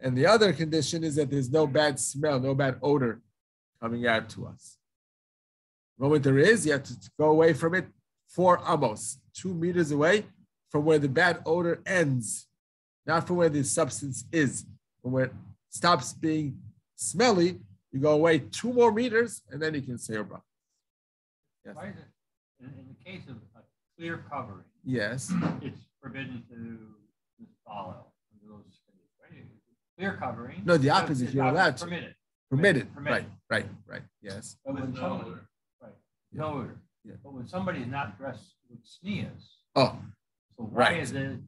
And the other condition is that there's no bad smell, no bad odor coming out to us. The moment there is, you have to go away from it 4 amos, 2 meters away from where the bad odor ends, not from where the substance is. From where it stops being smelly, you go away 2 more meters, and then you can say your brachos. Yes. Why is it, in the case of a clear covering, yes, it's forbidden to follow those right? Clear covering. No, the opposite. You're allowed to. Permitted. Right. Yes. But when no odor. Right. No odor. Yeah. But when somebody is not dressed with sneers. Oh. So why is it?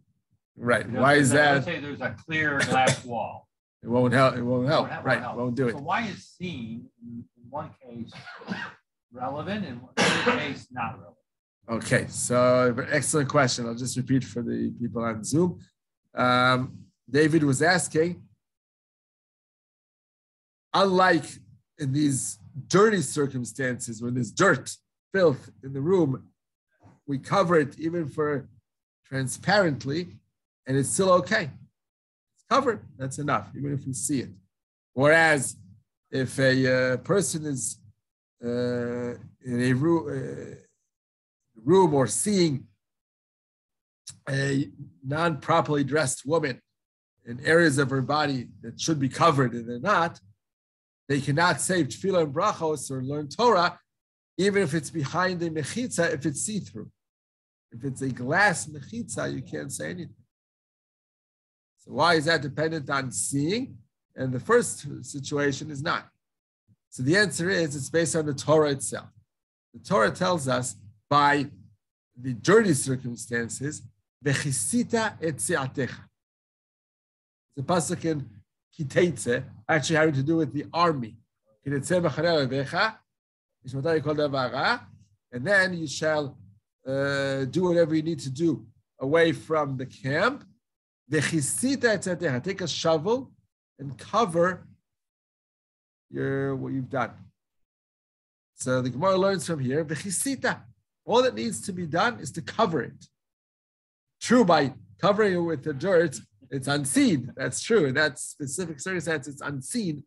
Right. Why is that? Let's say there's a clear glass wall. It won't help. It won't help. Right. It won't do it. So why is seen in one case relevant and in another case not relevant? Okay. So excellent question. I'll just repeat for the people on Zoom. David was asking, unlike in these dirty circumstances when there's dirt, filth in the room, we cover it even for transparently, and it's still okay. It's covered, that's enough, even if we see it. Whereas if a person is in a room or seeing a non-properly dressed woman in areas of her body that should be covered and they're not, they cannot say Tefilah and brachos or learn Torah, even if it's behind a mechitza, if it's see-through. If it's a glass mechitza, you can't say anything. So why is that dependent on seeing? And the first situation is not. So the answer is it's based on the Torah itself. The Torah tells us by the dirty circumstances, v'chisita et se'atecha. The pasuk in Kiteitze, actually having to do with the army. And then you shall do whatever you need to do away from the camp. Take a shovel and cover what you've done. So the Gemara learns from here, all that needs to be done is to cover it. True, by covering it with the dirt, it's unseen. That's true. In that specific circumstance, it's unseen.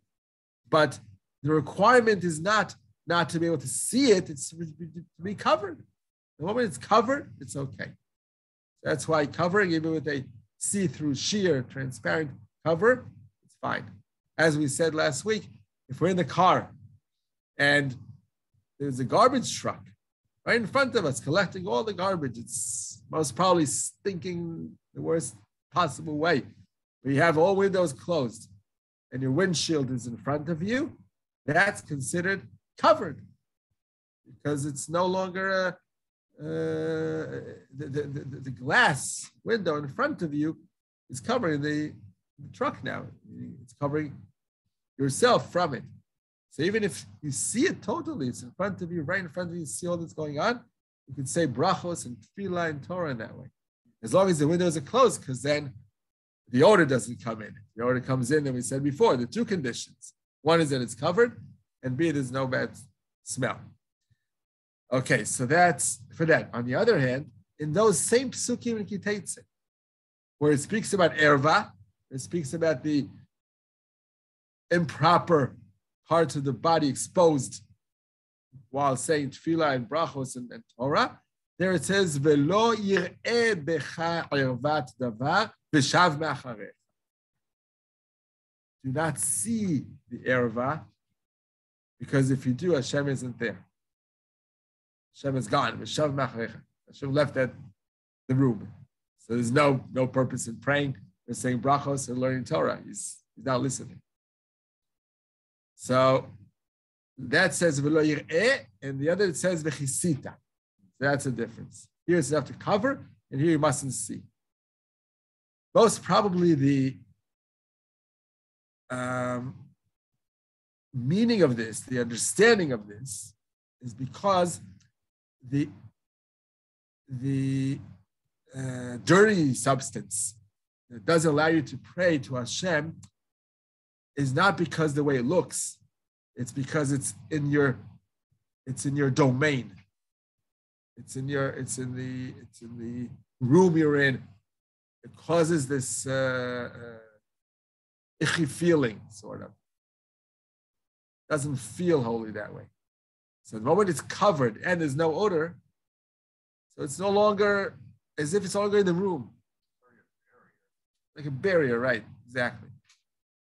But the requirement is not not to be able to see it, it's to be covered. The moment it's covered, it's okay. That's why covering, even with a see-through, sheer, transparent cover, it's fine. As we said last week, if we're in the car and there's a garbage truck right in front of us collecting all the garbage, it's most probably stinking the worst possible way. But you have all windows closed and your windshield is in front of you, that's considered covered because it's no longer the glass window in front of you is covering the truck now. It's covering yourself from it. So even if you see it totally, it's in front of you, right in front of you, you see all that's going on, you can say brachos and Tefilah and Torah in that way. As long as the windows are closed, because then the odor doesn't come in. The odor comes in, and we said before, the two conditions. One is that it's covered, and B, there's no bad smell. Okay, so that's for that. On the other hand, in those same psukim in Kiteitzeh, where it speaks about erva, it speaks about the improper parts of the body exposed while saying Tefilah and brachos and Torah, there it says, "Velo yir'eh becha ervat davar v'shav me'acharech." Do not see the erva, because if you do, Hashem isn't there. Hashem is gone. V'shav me'acharech. Hashem left the room. So there's no purpose in praying or saying brachos or learning Torah. He's not listening. So that says v'lo yir'eh, and the other it says v'chisita. That's a difference. Here it's enough to cover, and here you mustn't see. Most probably the meaning of this, the understanding of this, is because the dirty substance that doesn't allow you to pray to Hashem is not because the way it looks, it's because it's in your domain. It's in the room you're in. It causes this icky feeling, sort of. Doesn't feel holy that way. So the moment it's covered and there's no odor, so it's no longer as if it's no longer in the room. Like a barrier, right? Exactly.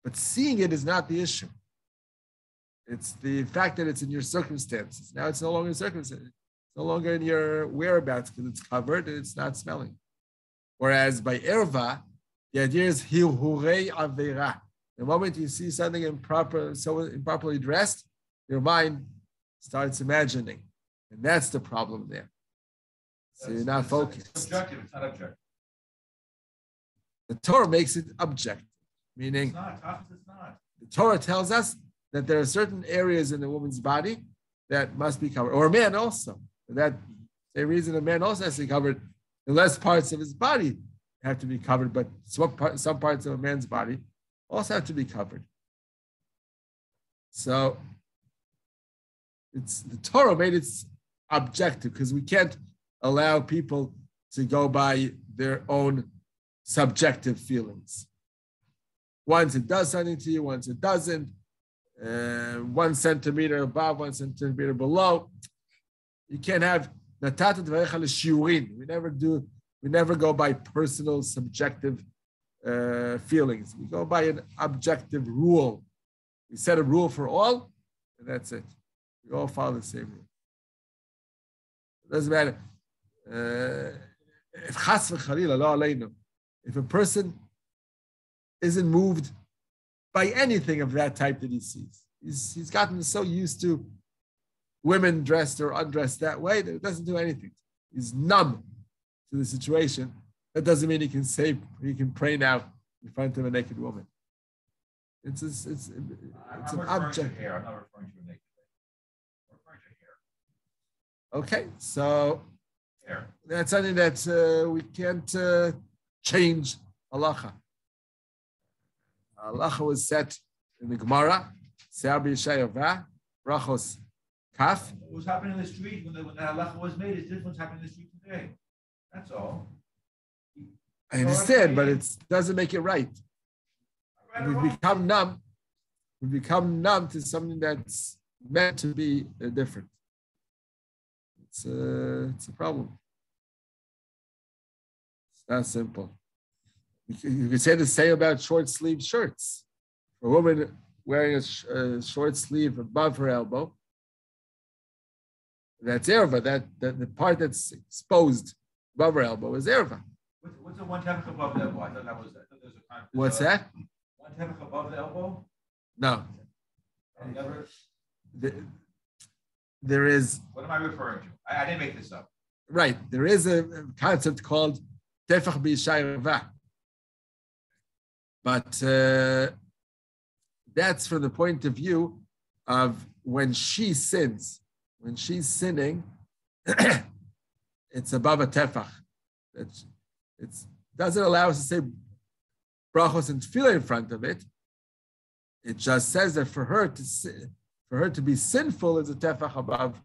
But seeing it is not the issue. It's the fact that it's in your circumstances. Now it's no longer circumstances. It's no longer in your whereabouts because it's covered and it's not smelling. Whereas by erva, the idea is hilhurei avera. The moment you see something improperly dressed, your mind starts imagining. And that's the problem there. So you're not focused. It's subjective, it's not objective. The Torah makes it objective, meaning It's not. the Torah tells us that there are certain areas in a woman's body that must be covered, or a man also. For that same reason, a man also has to be covered. The less parts of his body have to be covered, but some parts of a man's body also have to be covered. So the Torah made it objective because we can't allow people to go by their own subjective feelings. Once it does something to you, once it doesn't, 1 centimeter above, 1 centimeter below. You can't have natata dvarecha l'shiurin. We never go by personal subjective feelings. We go by an objective rule. We set a rule for all, and that's it. We all follow the same rule. It doesn't matter. If chas v'chalila lo aleinu, if a person isn't moved by anything of that type that he sees, he's gotten so used to women dressed or undressed that way that it doesn't do anything. He's numb to the situation. That doesn't mean he can pray now in front of a naked woman. It's an object. Hair. I'm not referring to a naked lady. I'm referring to hair. Okay, so Hair. that's something that we can't change halacha. Halacha was set in the Gemara, Se'ar b'Yeshayavah, brachos kaf. What was happening in the street when the halacha was made is different what's happening in the street today. That's all. I understand, but it doesn't make it right. We become numb to something that's meant to be different. It's a problem. It's not simple. You could say the same about short sleeve shirts. For a woman wearing a short sleeve above her elbow, that's erva. That the part that's exposed above her elbow is erva. What's the one tefach above the elbow? I thought that was. I thought there was a kind of. What's that? One tefach above the elbow. No. Never. There is. What am I referring to? I didn't make this up. Right. There is a concept called tefach b'ishayirva. But that's from the point of view of when she sins. When she's sinning, it's above a tefach. It doesn't allow us to say brachos and tefilah in front of it. It just says that for her to be sinful is a tefach above,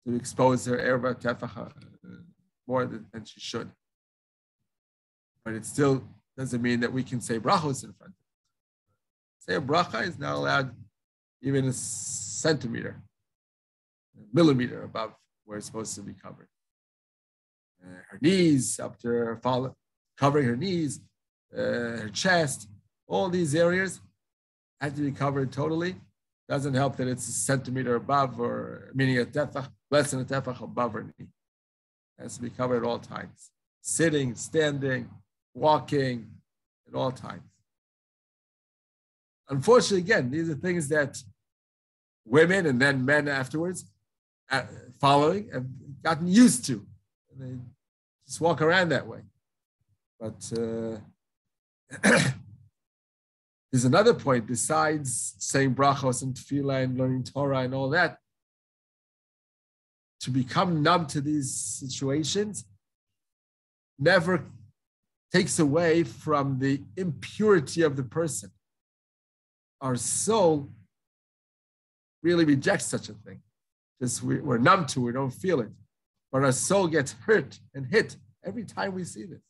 to expose her erva tefach more than she should. But it still doesn't mean that we can say brachos in front of it. Say a bracha is not allowed even a centimeter, a millimeter above where it's supposed to be covered. Her knees up to her covering her knees, her chest, all these areas have to be covered totally. Doesn't help that it's a centimeter above, or meaning a tefach, less than a tefach above her knee. It has to be covered at all times. Sitting, standing, walking, at all times. Unfortunately, again, these are things that women and then men afterwards following have gotten used to. And they just walk around that way. But there's another point besides saying brachos and tefilah and learning Torah and all that. To become numb to these situations never takes away from the impurity of the person. Our soul really rejects such a thing. Just we're numb to it, we don't feel it. But our soul gets hurt and hit every time we see this.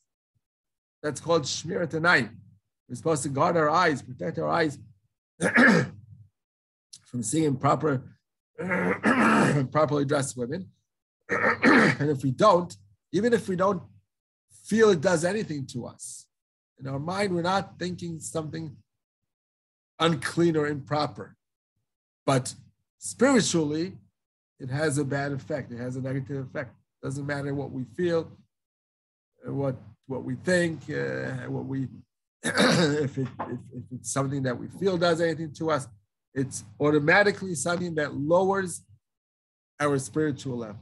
That's called shmirat einayim. We're supposed to guard our eyes, protect our eyes from seeing properly dressed women. And if we don't, even if we don't feel it does anything to us, in our mind, we're not thinking something unclean or improper. But spiritually, it has a bad effect. It has a negative effect. It doesn't matter what we feel, what we think, what we if it's something that we feel does anything to us, it's automatically something that lowers our spiritual level.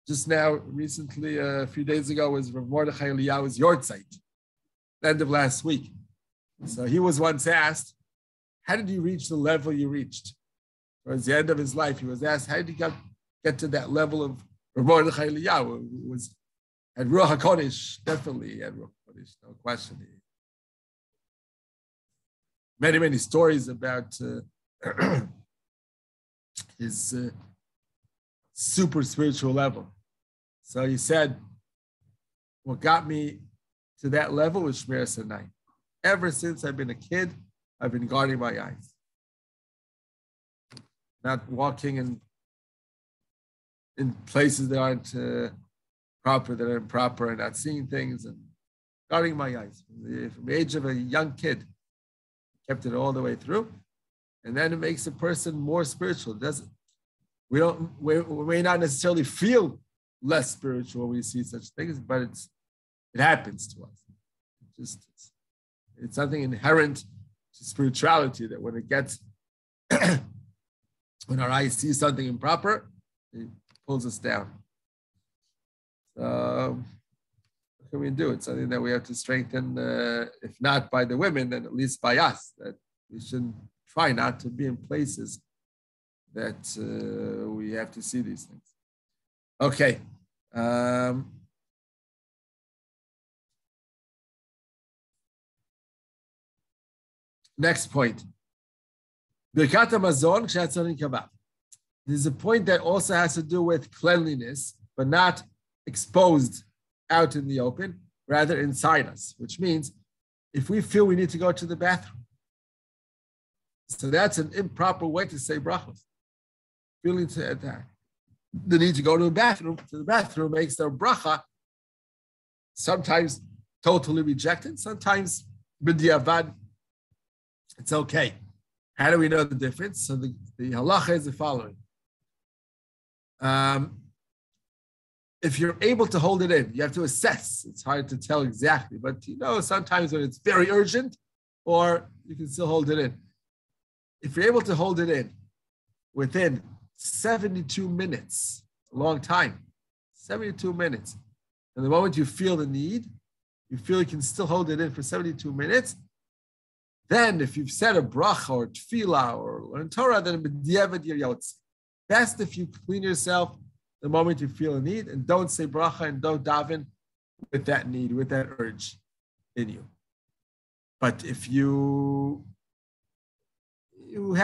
Just now, recently, a few days ago, was Rav Mordechai Eliyahu's yortzeit, end of last week. So he was once asked, how did you reach the level you reached? Towards the end of his life, he was asked, how did you get to that level of Rav Mordechai Eliyahu? Who had Ruach HaKodesh, definitely had Ruach HaKodesh, no question. Many, many stories about his super spiritual level. So he said, what got me to that level was Shmiras Einayim. Ever since I've been a kid, I've been guarding my eyes. Not walking in places that aren't proper, that are improper, and not seeing things, and guarding my eyes. From the age of a young kid, kept it all the way through. And then it makes a person more spiritual. We may not necessarily feel less spiritual when we see such things, but it happens to us. It's something inherent to spirituality that when it gets, when our eyes see something improper, it pulls us down. So what can we do? It's something that we have to strengthen, if not by the women, then at least by us, that we should try not to be in places that we have to see these things. Okay. Next point. Birkat HaMazon kshe'atzarin kavah. There's a point that also has to do with cleanliness, but not exposed out in the open, rather inside us, which means if we feel we need to go to the bathroom, So that's an improper way to say brachos. Feeling to attack. The need to go to the bathroom makes their bracha sometimes totally rejected, sometimes b'diavad, it's okay. How do we know the difference? So the halacha is the following. If you're able to hold it in, you have to assess. It's hard to tell exactly, but sometimes when it's very urgent, or you can still hold it in. If you're able to hold it in within 72 minutes, a long time, 72 minutes, and the moment you feel the need, you feel you can still hold it in for 72 minutes, then if you've said a bracha or Tefilah or learn Torah, then b'diavad you're yotze. Best if you clean yourself the moment you feel a need, and don't say bracha and don't daven with that need, with that urge in you. But if you feel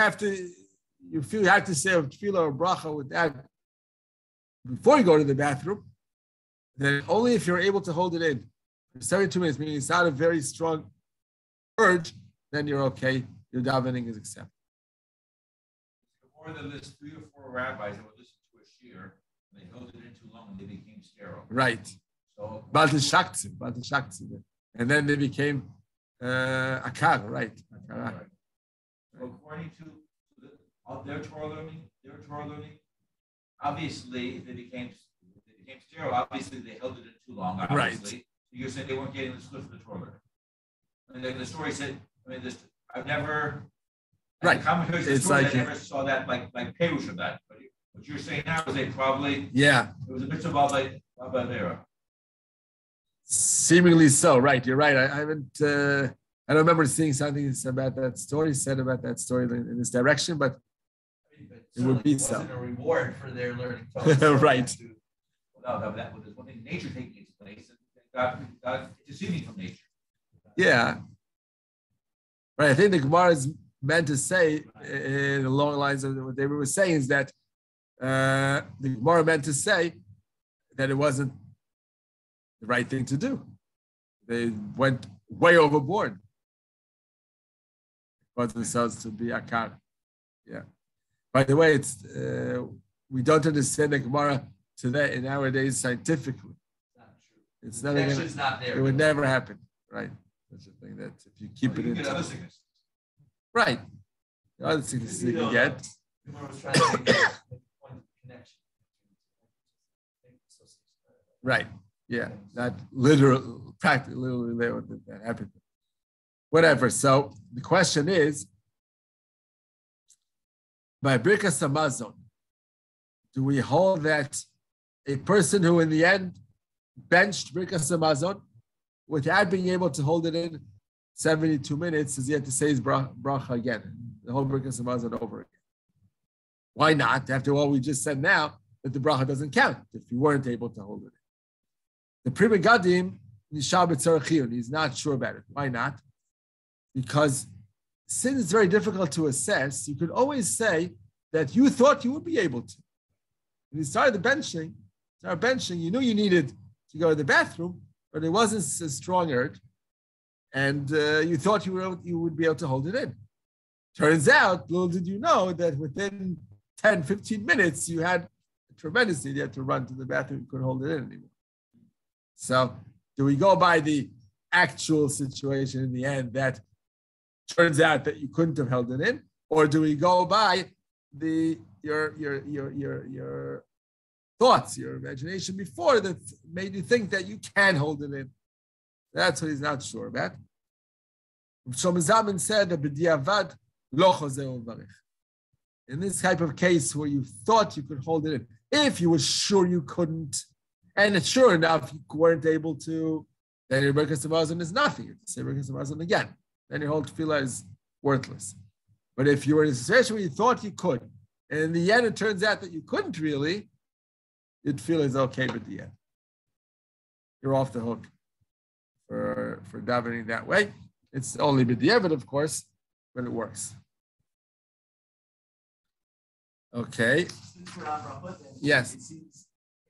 you have to say a Tefilah or bracha with that before you go to the bathroom, then only if you're able to hold it in for 72 minutes, meaning it's not a very strong urge, then you're okay. Your davening is accepted. Before the list, 3 or 4 rabbis that would listen to a shiur, and they held it in too long and they became sterile. Right. So Baltashakti. And then they became akar, right? Right. So according to their Torah learning, obviously they became sterile. Obviously they held it in too long. Obviously. Right. So you're saying they weren't getting the split for the Torah learner. And then the story said, I've never. Right. It's like I never saw that like Perush of that. But what you're saying now is they probably. Yeah. It was a bit of Balbavera. Seemingly so, right? You're right. I haven't. I don't remember seeing something about that story said about that story in this direction, but it would be so. It wasn't a reward for their learning. Right. No, there's one thing, nature taking its place, and God deceiving from nature. Yeah. Right. I think the Gemara is meant to say, in the long lines of what David was saying, is that the Gemara meant to say that it wasn't the right thing to do. They went way overboard. Caused themselves to be akar. Yeah. By the way, it's we don't understand the Gemara today nowadays scientifically. It's not true. It's not there. It would never happen, right? That's the thing that if you keep it in. Other sickness. Right. The other sicknesses you can get. Gemara was trying to make a point of connection. Right. Yeah. Not literal, practically, literally that happened. Whatever. So the question is, by Birkas Hamazon, do we hold that a person who in the end benched Birkas Hamazon without being able to hold it in 72 minutes, does he have to say his bracha again, the whole Birkas Hamazon over again? Why not? After all we just said now, that the bracha doesn't count if you weren't able to hold it in. The Pri Megadim, Nishar B'tzarech Chiyun, he's not sure about it. Why not? Because since it's very difficult to assess, you could always say that you thought you would be able to. When you started benching, you knew you needed to go to the bathroom, but it wasn't a strong urge, and you thought you would be able to hold it in. Turns out, little did you know that within 10, 15 minutes, you had a tremendous need. You had to run to the bathroom, you couldn't hold it in anymore. So do we go by the actual situation in the end that turns out that you couldn't have held it in, or do we go by your thoughts, your imagination before that made you think that you can hold it in? That's what he's not sure about. Shlomo Zalman said that b'diavad lo chozer u'varech. In this type of case where you thought you could hold it in, if you were sure you couldn't, and sure enough you weren't able to, then your Birkas Hamazon is nothing. You have to say Birkas Hamazon again. Then your whole Tefilah is worthless. But if you were in a situation where you thought you could, and in the end it turns out that you couldn't really, your Tefilah is okay, but the end. You're off the hook for davening that way. It's only b'diavad, of course, but it works. Okay. Yes. It seems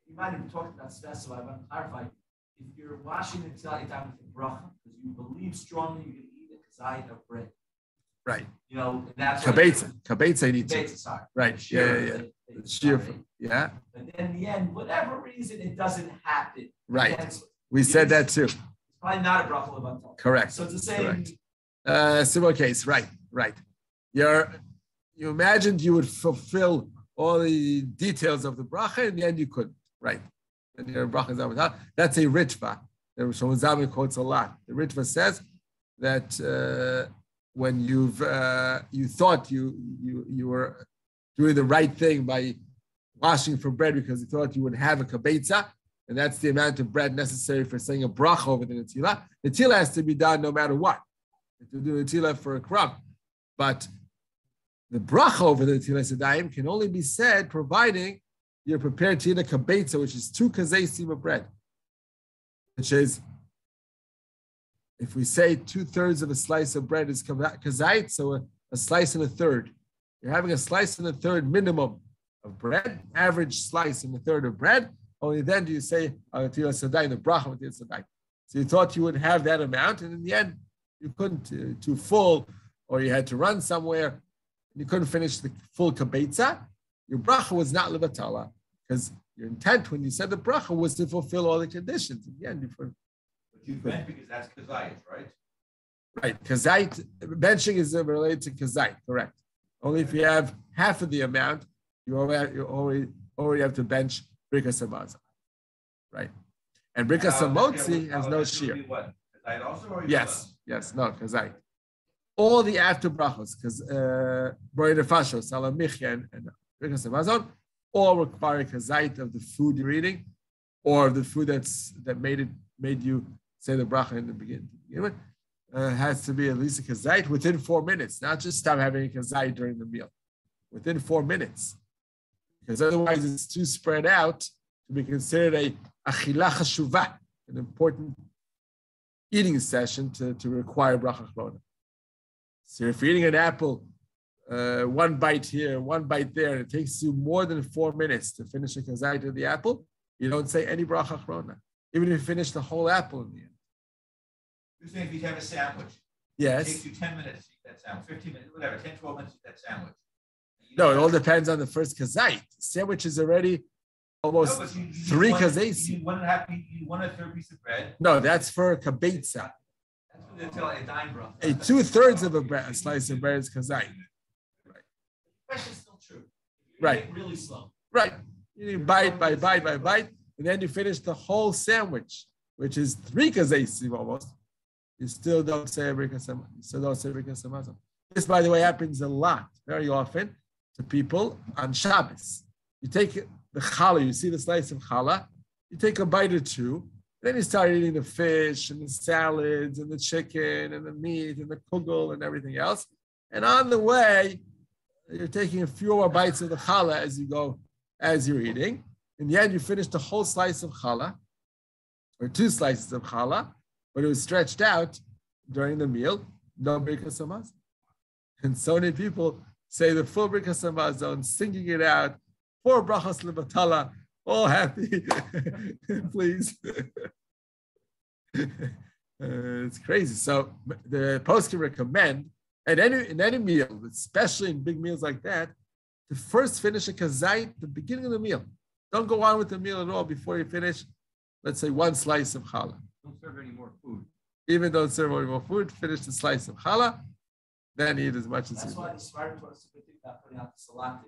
you might have talked about specify, but I'm clarifying. If you're washing it time with the bracha, because you believe strongly you can eat a kazayit of bread. Right. that's kabetza you need to. Sorry. Right. Yeah. Yeah. But then in the end, whatever reason, it doesn't happen. Right. We said that too. It's probably not a bracha levatala. Correct. So it's the same. Similar case. Right. You imagined you would fulfill all the details of the bracha, in the end you couldn't. Right. And your bracha is avatala. That's a ritva. The Shlomo Zalman quotes a lot. The ritva says that when you thought you were doing the right thing by washing for bread because you thought you would have a kabetza, and that's the amount of bread necessary for saying a bracha over the Tefilah. The Tefilah has to be done no matter what. To do the Tefilah for a crumb, but the bracha over the Tefilah Sedayim can only be said providing you're prepared to eat a kabetza, which is 2 kazaysim of bread, which is, if we say 2/3 of a slice of bread is kazait, so a slice and a third. You're having a slice and a third minimum of bread, average slice and a third of bread. Only then do you say the bracha. So you thought you would have that amount, and in the end, you couldn't, too full, or you had to run somewhere, and you couldn't finish the full kabetza. Your bracha was not levatala, because your intent when you said the bracha was to fulfill all the conditions. In the end, But you meant because that's kazayit, right? Right. Kazait, benching is related to kazait, correct. Only if you have half of the amount, you already have to bench brikas hamazon. Right. And brikas hamotzi has no shear. What? Kazayit also, or yes, no, kazait. All the after brachos, because broi nefashos, salam michya, and brikas hamazon, all require kazait of the food you're eating, or the food that made you say the bracha in the beginning. Has to be at least a kazait within 4 minutes, not just stop having a kazait during the meal. Within 4 minutes, because otherwise it's too spread out to be considered a achila chashuvah, an important eating session to require bracha achrona. So if you're eating an apple, 1 bite here, 1 bite there, and it takes you more than 4 minutes to finish a kazait of the apple, you don't say any bracha achrona, even if you finish the whole apple in the end. You're saying if you have a sandwich, yes, it takes you 10 minutes to eat that sandwich, 15 minutes, whatever, 10, 12 minutes to eat that sandwich. No, it all depends on the first kazait. Sandwich is already almost 3 kazait. You want a third piece of bread. No, that's for a kabetza. That's what they tell a dime bracha. A 2/3 of a slice of bread is kazait. Right. The question's still true. Right. Really slow. Right. You bite by bite by bite, and then you finish the whole sandwich, which is 3 kazait almost. You still don't say brikas hamazon. This, by the way, happens a lot, very often, to people on Shabbos. You take the challah, you see the slice of challah, you take a bite or two, then you start eating the fish and the salads and the chicken and the meat and the kugel and everything else. And on the way, you're taking a few more bites of the challah as you're eating. In the end, you finish the whole slice of challah, or 2 slices of challah, but it was stretched out during the meal, no brikas hamazon. And so many people say the full brikas hamazon, singing it out, 4 brachos levatala, all happy, please. It's crazy. So the post can recommend, in any meal, especially in big meals like that, to first finish a kazait at the beginning of the meal. Don't go on with the meal at all before you finish, let's say, 1 slice of challah. Don't serve any more food. Even don't serve any more food, finish the slice of challah, then eat as much as you want. That's why the smart was a good thing about putting out the salat.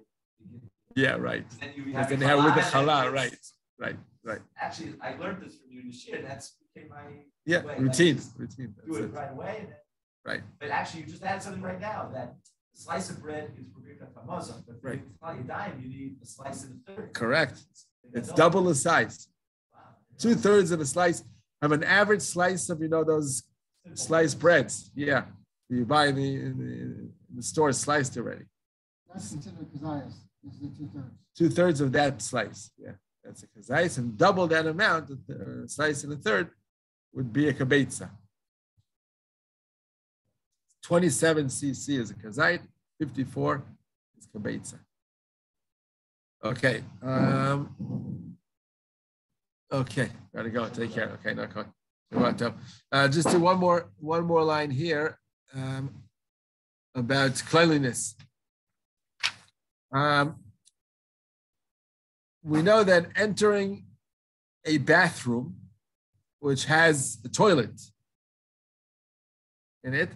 Yeah, right. Because then you have with the challah, right. Actually, I learned this from you this year. That's became my way. routine. Do it right away. And then, right. But actually, you just added something right now that a slice of bread is for brikas hamazon, but for your dime, you need a slice and a third. Correct. It's double the size. Wow. 2/3 of a slice of an average slice of those sliced breads. Yeah, you buy in the store sliced already. That's considered kazayas. This is the 2/3. 2/3 of that slice. Yeah, that's a kazayas, and double that amount, a slice and a third, would be a kabetza. 27 cc is a kazayit, 54 is kabetza. Okay. Okay, gotta go. Take care. Okay, not going. Just do one more line here. about cleanliness. We know that entering a bathroom which has a toilet in it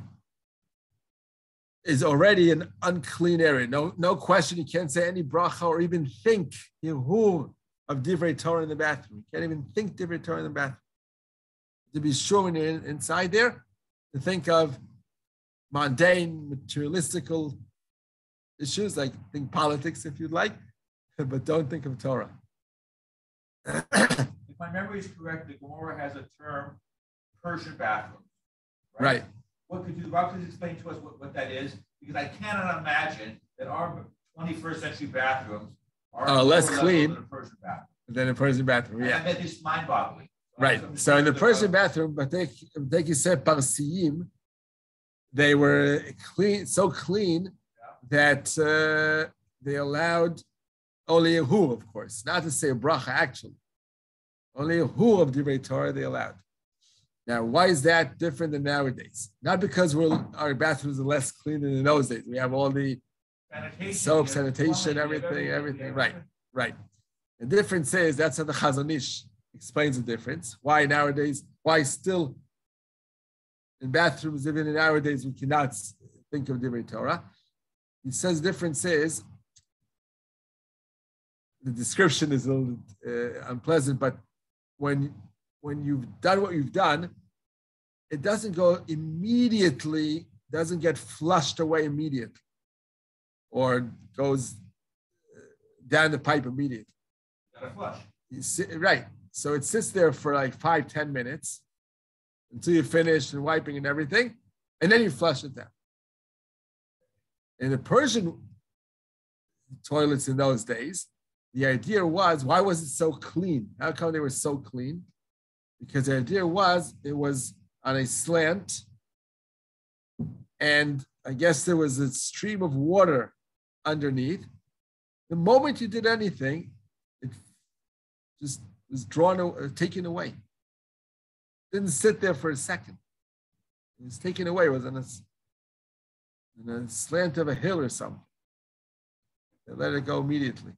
is already an unclean area. No question. You can't say any bracha or even think who of divrei Torah in the bathroom. You can't even think divrei Torah in the bathroom. To be sure when you're inside there, to think of mundane, materialistical issues, like think politics if you'd like, but don't think of Torah. If my memory is correct, the Gemara has a term, Persian bathroom. Right. What could you, Rob, please explain to us what that is? Because I cannot imagine that our 21st century bathrooms are less clean than a Persian bathroom. Yeah. And that is mind-boggling. Right. So in the Persian bathroom, but they said Parsiyim, they were clean, so clean that they allowed only a hu, of course, not to say a bracha actually. Only a hu of divrei Torah they allowed. Now, why is that different than nowadays? Not because our bathrooms are less clean than in those days. We have all the soap, sanitation, everything. Right. The difference is, that's how the Chazon Ish explains the difference. Why nowadays, why still in bathrooms, even nowadays, we cannot think of divrei Torah. He says the difference is, the description is a little unpleasant, but when you've done what you've done, it doesn't go immediately, doesn't get flushed away immediately, or goes down the pipe immediately. Gotta flush. Right. So it sits there for like 5-10 minutes until you finish and wiping and everything, and then you flush it down. In the Persian toilets in those days, the idea was, why was it so clean? How come they were so clean? Because the idea was, it was on a slant, and I guess there was a stream of water underneath. The moment you did anything, it just was taken away. Didn't sit there for a second. It was taken away. It was on a slant of a hill or something. They let it go immediately.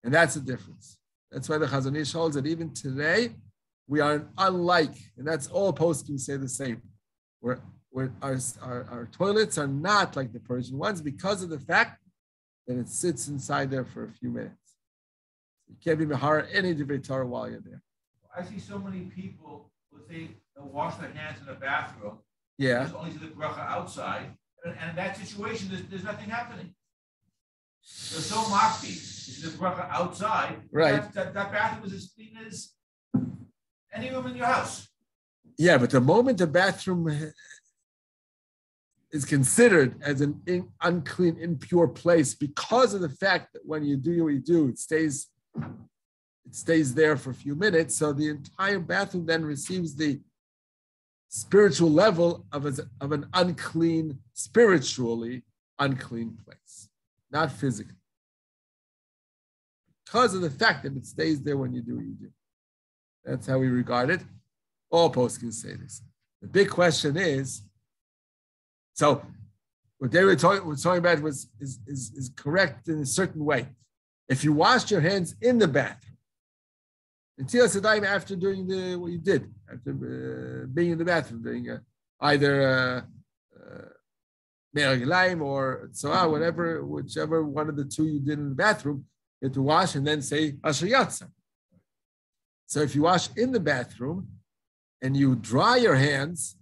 And that's the difference. That's why the Chazon Ish holds that even today, we are unlike, and that's all poskim say the same. Our toilets are not like the Persian ones because of the fact that it sits inside there for a few minutes. You can't be mehara any divrei Torah while you're there. I see so many people who say they'll wash their hands in the bathroom. Yeah. There's only to the bracha outside, and in that situation, there's nothing happening. They're so makpi. It's the bracha outside. Right. That bathroom is as clean as any room in your house. Yeah, but the moment the bathroom is considered as an unclean, impure place because of the fact that when you do what you do, it stays there for a few minutes. So the entire bathroom then receives the spiritual level of an unclean, spiritually unclean place, not physically. Because of the fact that it stays there when you do what you do. That's how we regard it. All poskim say this. The big question is, so what they were talking about is correct in a certain way. If you washed your hands in the bathroom, until Sedayim after doing what you did, after being in the bathroom, doing either Me'aglayim or Tzoah, whichever one of the two you did in the bathroom, you have to wash and then say Asher Yatsa. So if you wash in the bathroom and you dry your hands,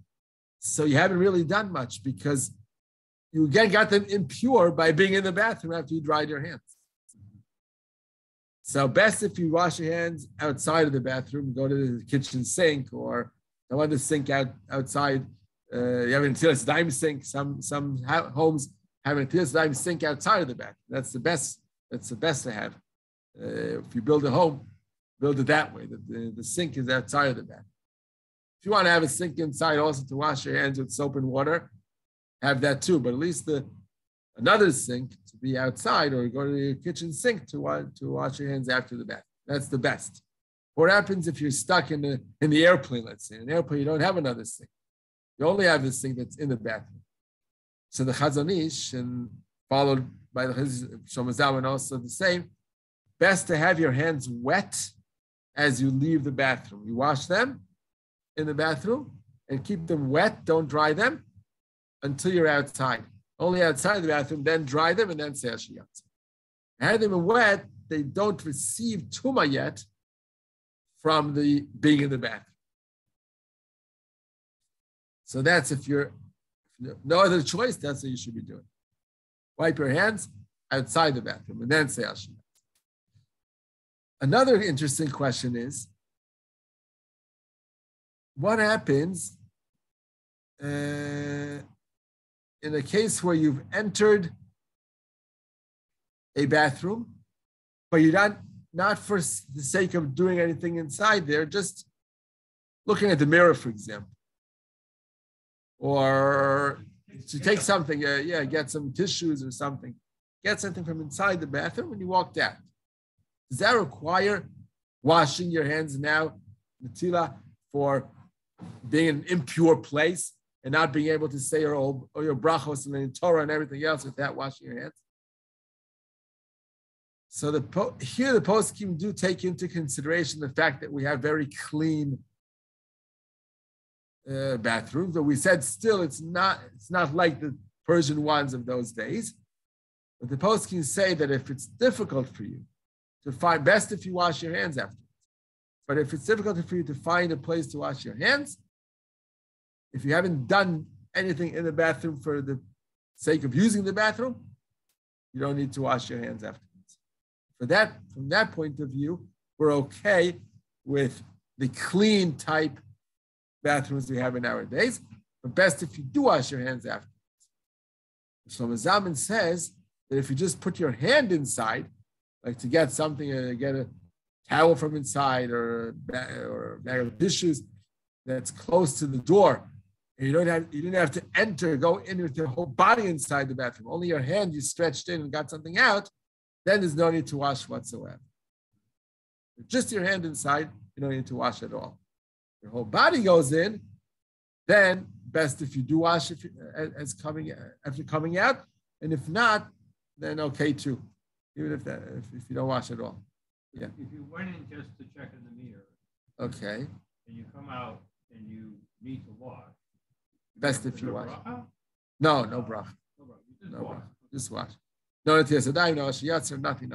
so you haven't really done much because you again got them impure by being in the bathroom after you dried your hands. So best if you wash your hands outside of the bathroom, go to the kitchen sink or the other sink outside. You have an Tefilah dime sink. Some homes have an Tefilah dime sink outside of the bathroom. That's the best. That's the best to have. If you build a home, build it that way. The sink is outside of the bathroom. If you want to have a sink inside also to wash your hands with soap and water, have that too. But at least another sink to be outside, or go to your kitchen sink to wash your hands after the bath. That's the best. What happens if you're stuck in the airplane, let's say. In an airplane, you don't have another sink. You only have this sink that's in the bathroom. So the Chazon Ish, and followed by the Shlomo Zalman also the same, best to have your hands wet as you leave the bathroom. You wash them in the bathroom and keep them wet, don't dry them until you're outside. Only outside the bathroom, then dry them and then say Hashiyatz. Had them wet, they don't receive Tuma yet from the being in the bathroom. So that's if you're no other choice, that's what you should be doing. Wipe your hands outside the bathroom and then say Hashiyatz. Another interesting question is, what happens in a case where you've entered a bathroom, but you're not for the sake of doing anything inside there, just looking at the mirror, for example, or to take something, get some tissues or something, get something from inside the bathroom and you walked out. Does that require washing your hands now, Tefilah, for being in an impure place and not being able to say your brachos and the Torah and everything else without washing your hands? So here the poskim do take into consideration the fact that we have very clean bathrooms, but we said still it's not like the Persian ones of those days. But the poskim say that if it's difficult for you to find, best if you wash your hands afterwards. But if it's difficult for you to find a place to wash your hands, if you haven't done anything in the bathroom for the sake of using the bathroom, you don't need to wash your hands afterwards. From that point of view, we're okay with the clean type bathrooms we have in nowadays, but best if you do wash your hands afterwards. Shlomo Zalman says that if you just put your hand inside, like to get something, get a towel from inside or a bag of tissues that's close to the door, and you didn't have to go in with your whole body inside the bathroom, only your hand you stretched in and got something out, then there's no need to wash whatsoever. Just your hand inside, you don't need to wash at all. Your whole body goes in, then best if you do wash after coming out, and if not, then okay too, even if you don't wash at all. Yeah. If you went in just to check in the mirror, okay, and you come out and you need to wash, best if you wash. Bracha? No bracha. No bracha. Just wash. No Netilas Yadayim, no Hashiyatz, nothing.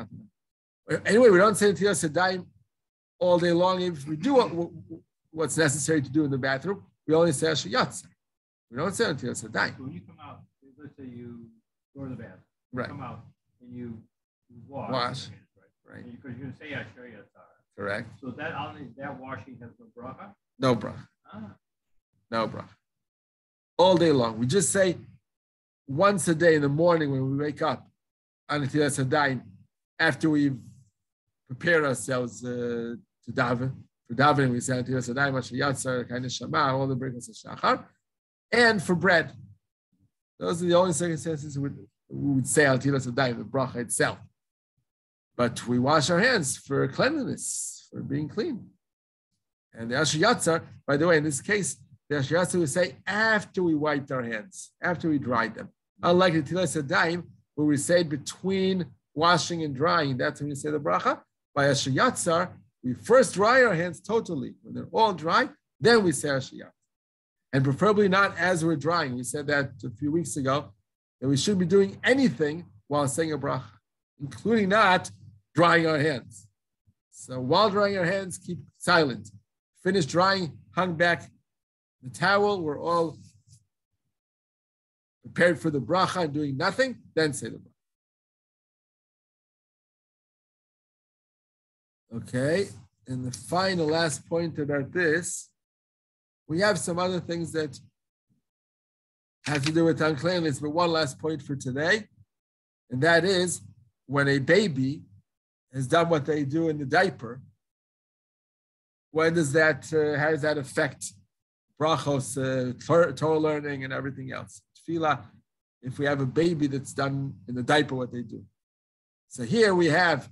Anyway, we don't say Netilas Yadayim all day long. If we do what's necessary to do in the bathroom, we only say Hashiyatz. We don't say Netilas Yadayim. So when you come out, let's say you go to the bathroom, right? Come out and you wash. Wash. Right. Because you're going to say Hashiyatz. Correct. So that washing has no bracha? No bracha. No bracha. All day long. We just say once a day in the morning when we wake up, on Netilas Yadayim, after we've prepared ourselves to daven. For davening, we say Netilas Yadayim, Hashiyatz, kind of Shema, all the brachos of Shachar, and for bread. Those are the only circumstances we would say Netilas Yadayim, the bracha itself. But we wash our hands for cleanliness, for being clean. And the Hashiyatz, by the way, in this case, the Hashiyatz we say after we wiped our hands, after we dried them. Unlike the Netilas Yadayim, where we say between washing and drying, that's when we say the bracha. By Hashiyatz, we first dry our hands totally. When they're all dry, then we say Hashiyatz. And preferably not as we're drying. We said that a few weeks ago, that we shouldn't be doing anything while saying a bracha, including not drying our hands. So while drying our hands, keep silent. Finish drying, hung back the towel, we're all prepared for the bracha and doing nothing, then say the bracha. Okay, and the last point about this, we have some other things that have to do with uncleanliness, but one last point for today, and that is when a baby has done what they do in the diaper, how does that affect brachos, Torah learning, and everything else? Tefilah, if we have a baby that's done in the diaper what they do. So here we have,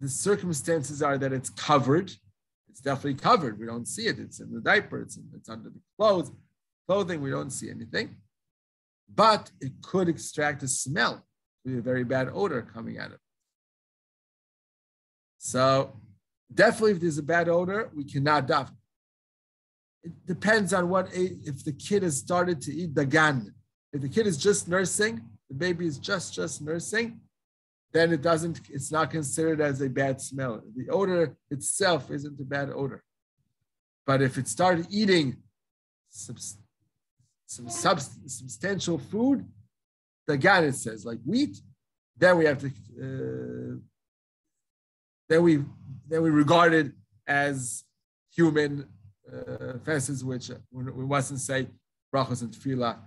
the circumstances are that it's covered. It's definitely covered. We don't see it. It's in the diaper. It's under the clothing. We don't see anything. but it could extract a smell, a very bad odor coming out of it. So definitely if there's a bad odor, we cannot daven. It depends on what age, if the kid has started to eat dagan. If the kid is just nursing, the baby is just nursing, then it's not considered as a bad smell. The odor itself isn't a bad odor. But if it started eating some substantial food, dagan it says, like wheat, then we have to, then we regard it as human offenses, which we mustn't say brachos and Tefilah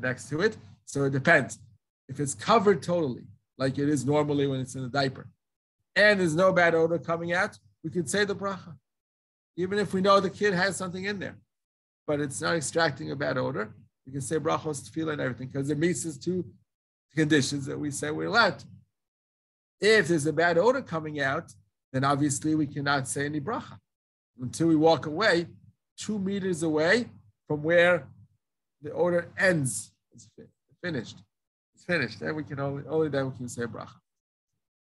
next to it. So it depends. If it's covered totally, like it is normally when it's in a diaper, and there's no bad odor coming out, we could say the bracha, even if we know the kid has something in there, but it's not extracting a bad odor. We can say brachos, Tefilah, and everything because it meets these two conditions that we say we're allowed to. If there's a bad odor coming out, then obviously we cannot say any bracha until we walk away 2 meters away from where the odor ends. It's finished. It's finished. Then we can only then we can say bracha.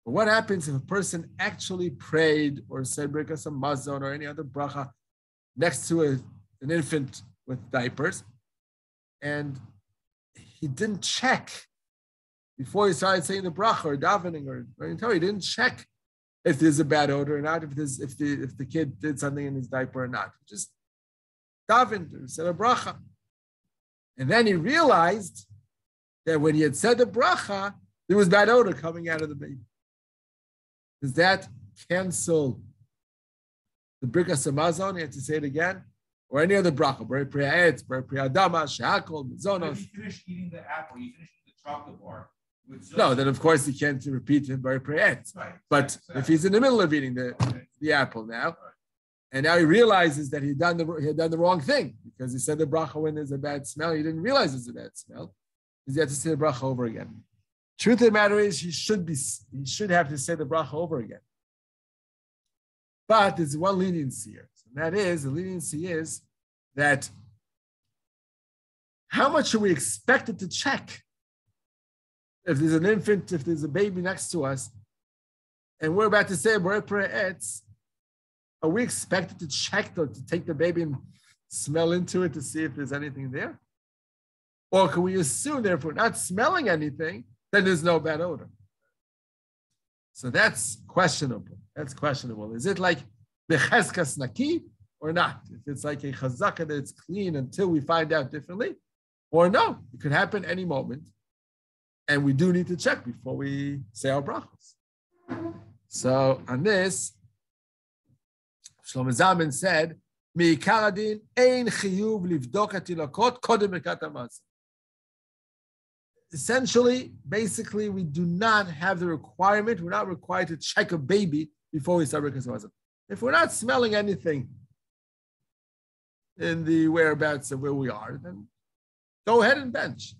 But what happens if a person actually prayed or said birkas hamazon or any other bracha next to an infant with diapers, and he didn't check before he started saying the bracha or davening or he didn't check if there's a bad odor or not, if the kid did something in his diaper or not. He just davened or said a bracha. And then he realized that when he had said the bracha, there was bad odor coming out of the baby. Does that cancel the birkas hamazon? You have to say it again. Or any other bracha, B'rei Priya Etz, B'rei Priya Adama, She'akol, Mizonos. If you finish eating the apple, you finish eating the chocolate bar. No, then of course he can't repeat it B'rei Priya Etz. Right. But if he's in the middle of eating the apple now, and now he realizes that he had done the wrong thing because he said the bracha when there's a bad smell, he didn't realize it's a bad smell. He had to say the bracha over again. Truth of the matter is, he should have to say the bracha over again. But there's one leniency here. And that is, the leniency is that how much are we expected to check? If there's an infant, if there's a baby next to us, and we're about to say B'rei Priya Etz, are we expected to check to take the baby and smell into it to see if there's anything there? Or can we assume that if we're not smelling anything, then there's no bad odor? So that's questionable. That's questionable. Is it like becheskas naki or not? If it's like a chazaka that it's clean until we find out differently, or no, it could happen any moment. And we do need to check before we say our brachos. So on this, Shlomo Zalman said, "Me'ikar hadin ein chiyuv livdok hatilakot kodem birkat hamazon." Essentially, basically, we do not have the requirement. We're not required to check a baby before we start birkas hamazon. If we're not smelling anything in the whereabouts of where we are, then go ahead and bench.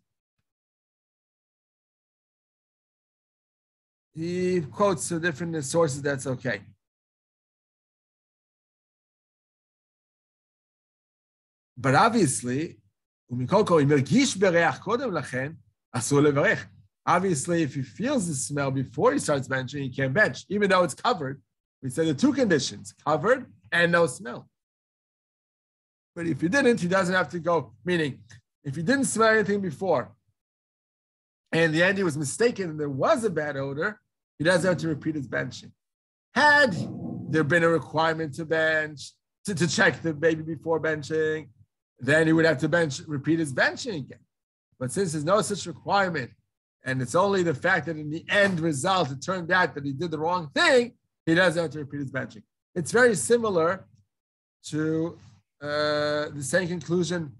He quotes the different sources, that's okay. But obviously, obviously, if he feels the smell before he starts benching, he can't bench, even though it's covered. We said the two conditions, covered and no smell. But if he didn't, he doesn't have to go, meaning, if he didn't smell anything before, and in the end he was mistaken and there was a bad odor, he doesn't have to repeat his benching. Had there been a requirement to bench, to check the baby before benching, then he would have to repeat his benching again. But since there's no such requirement, and it's only the fact that in the end result, it turned out that he did the wrong thing, he doesn't have to repeat his benching. It's very similar to the same conclusion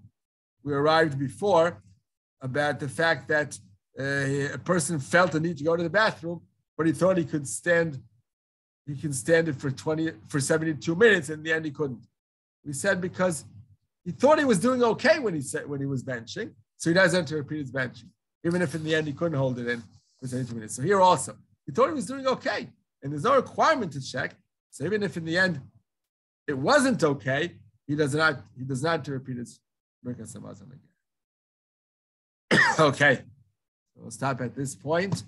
we arrived before about the fact that a person felt the need to go to the bathroom, but he thought he can stand it for 72 minutes, and in the end he couldn't. We said because he thought he was doing okay when he was benching, so he doesn't have to repeat his benching, even if in the end he couldn't hold it in for 72 minutes. So here also, he thought he was doing okay, and there's no requirement to check. So even if in the end it wasn't okay, he does not have to repeat his birkas hamazon again. Okay, we'll stop at this point.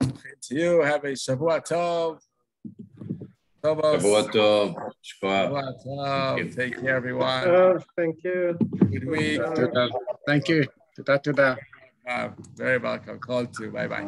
To you, have a Shavua Tov. Shavua Tov. Shavua Tov. Take care, everyone. Thank you. Good week. Thank you. Very welcome. Call to. Bye-bye.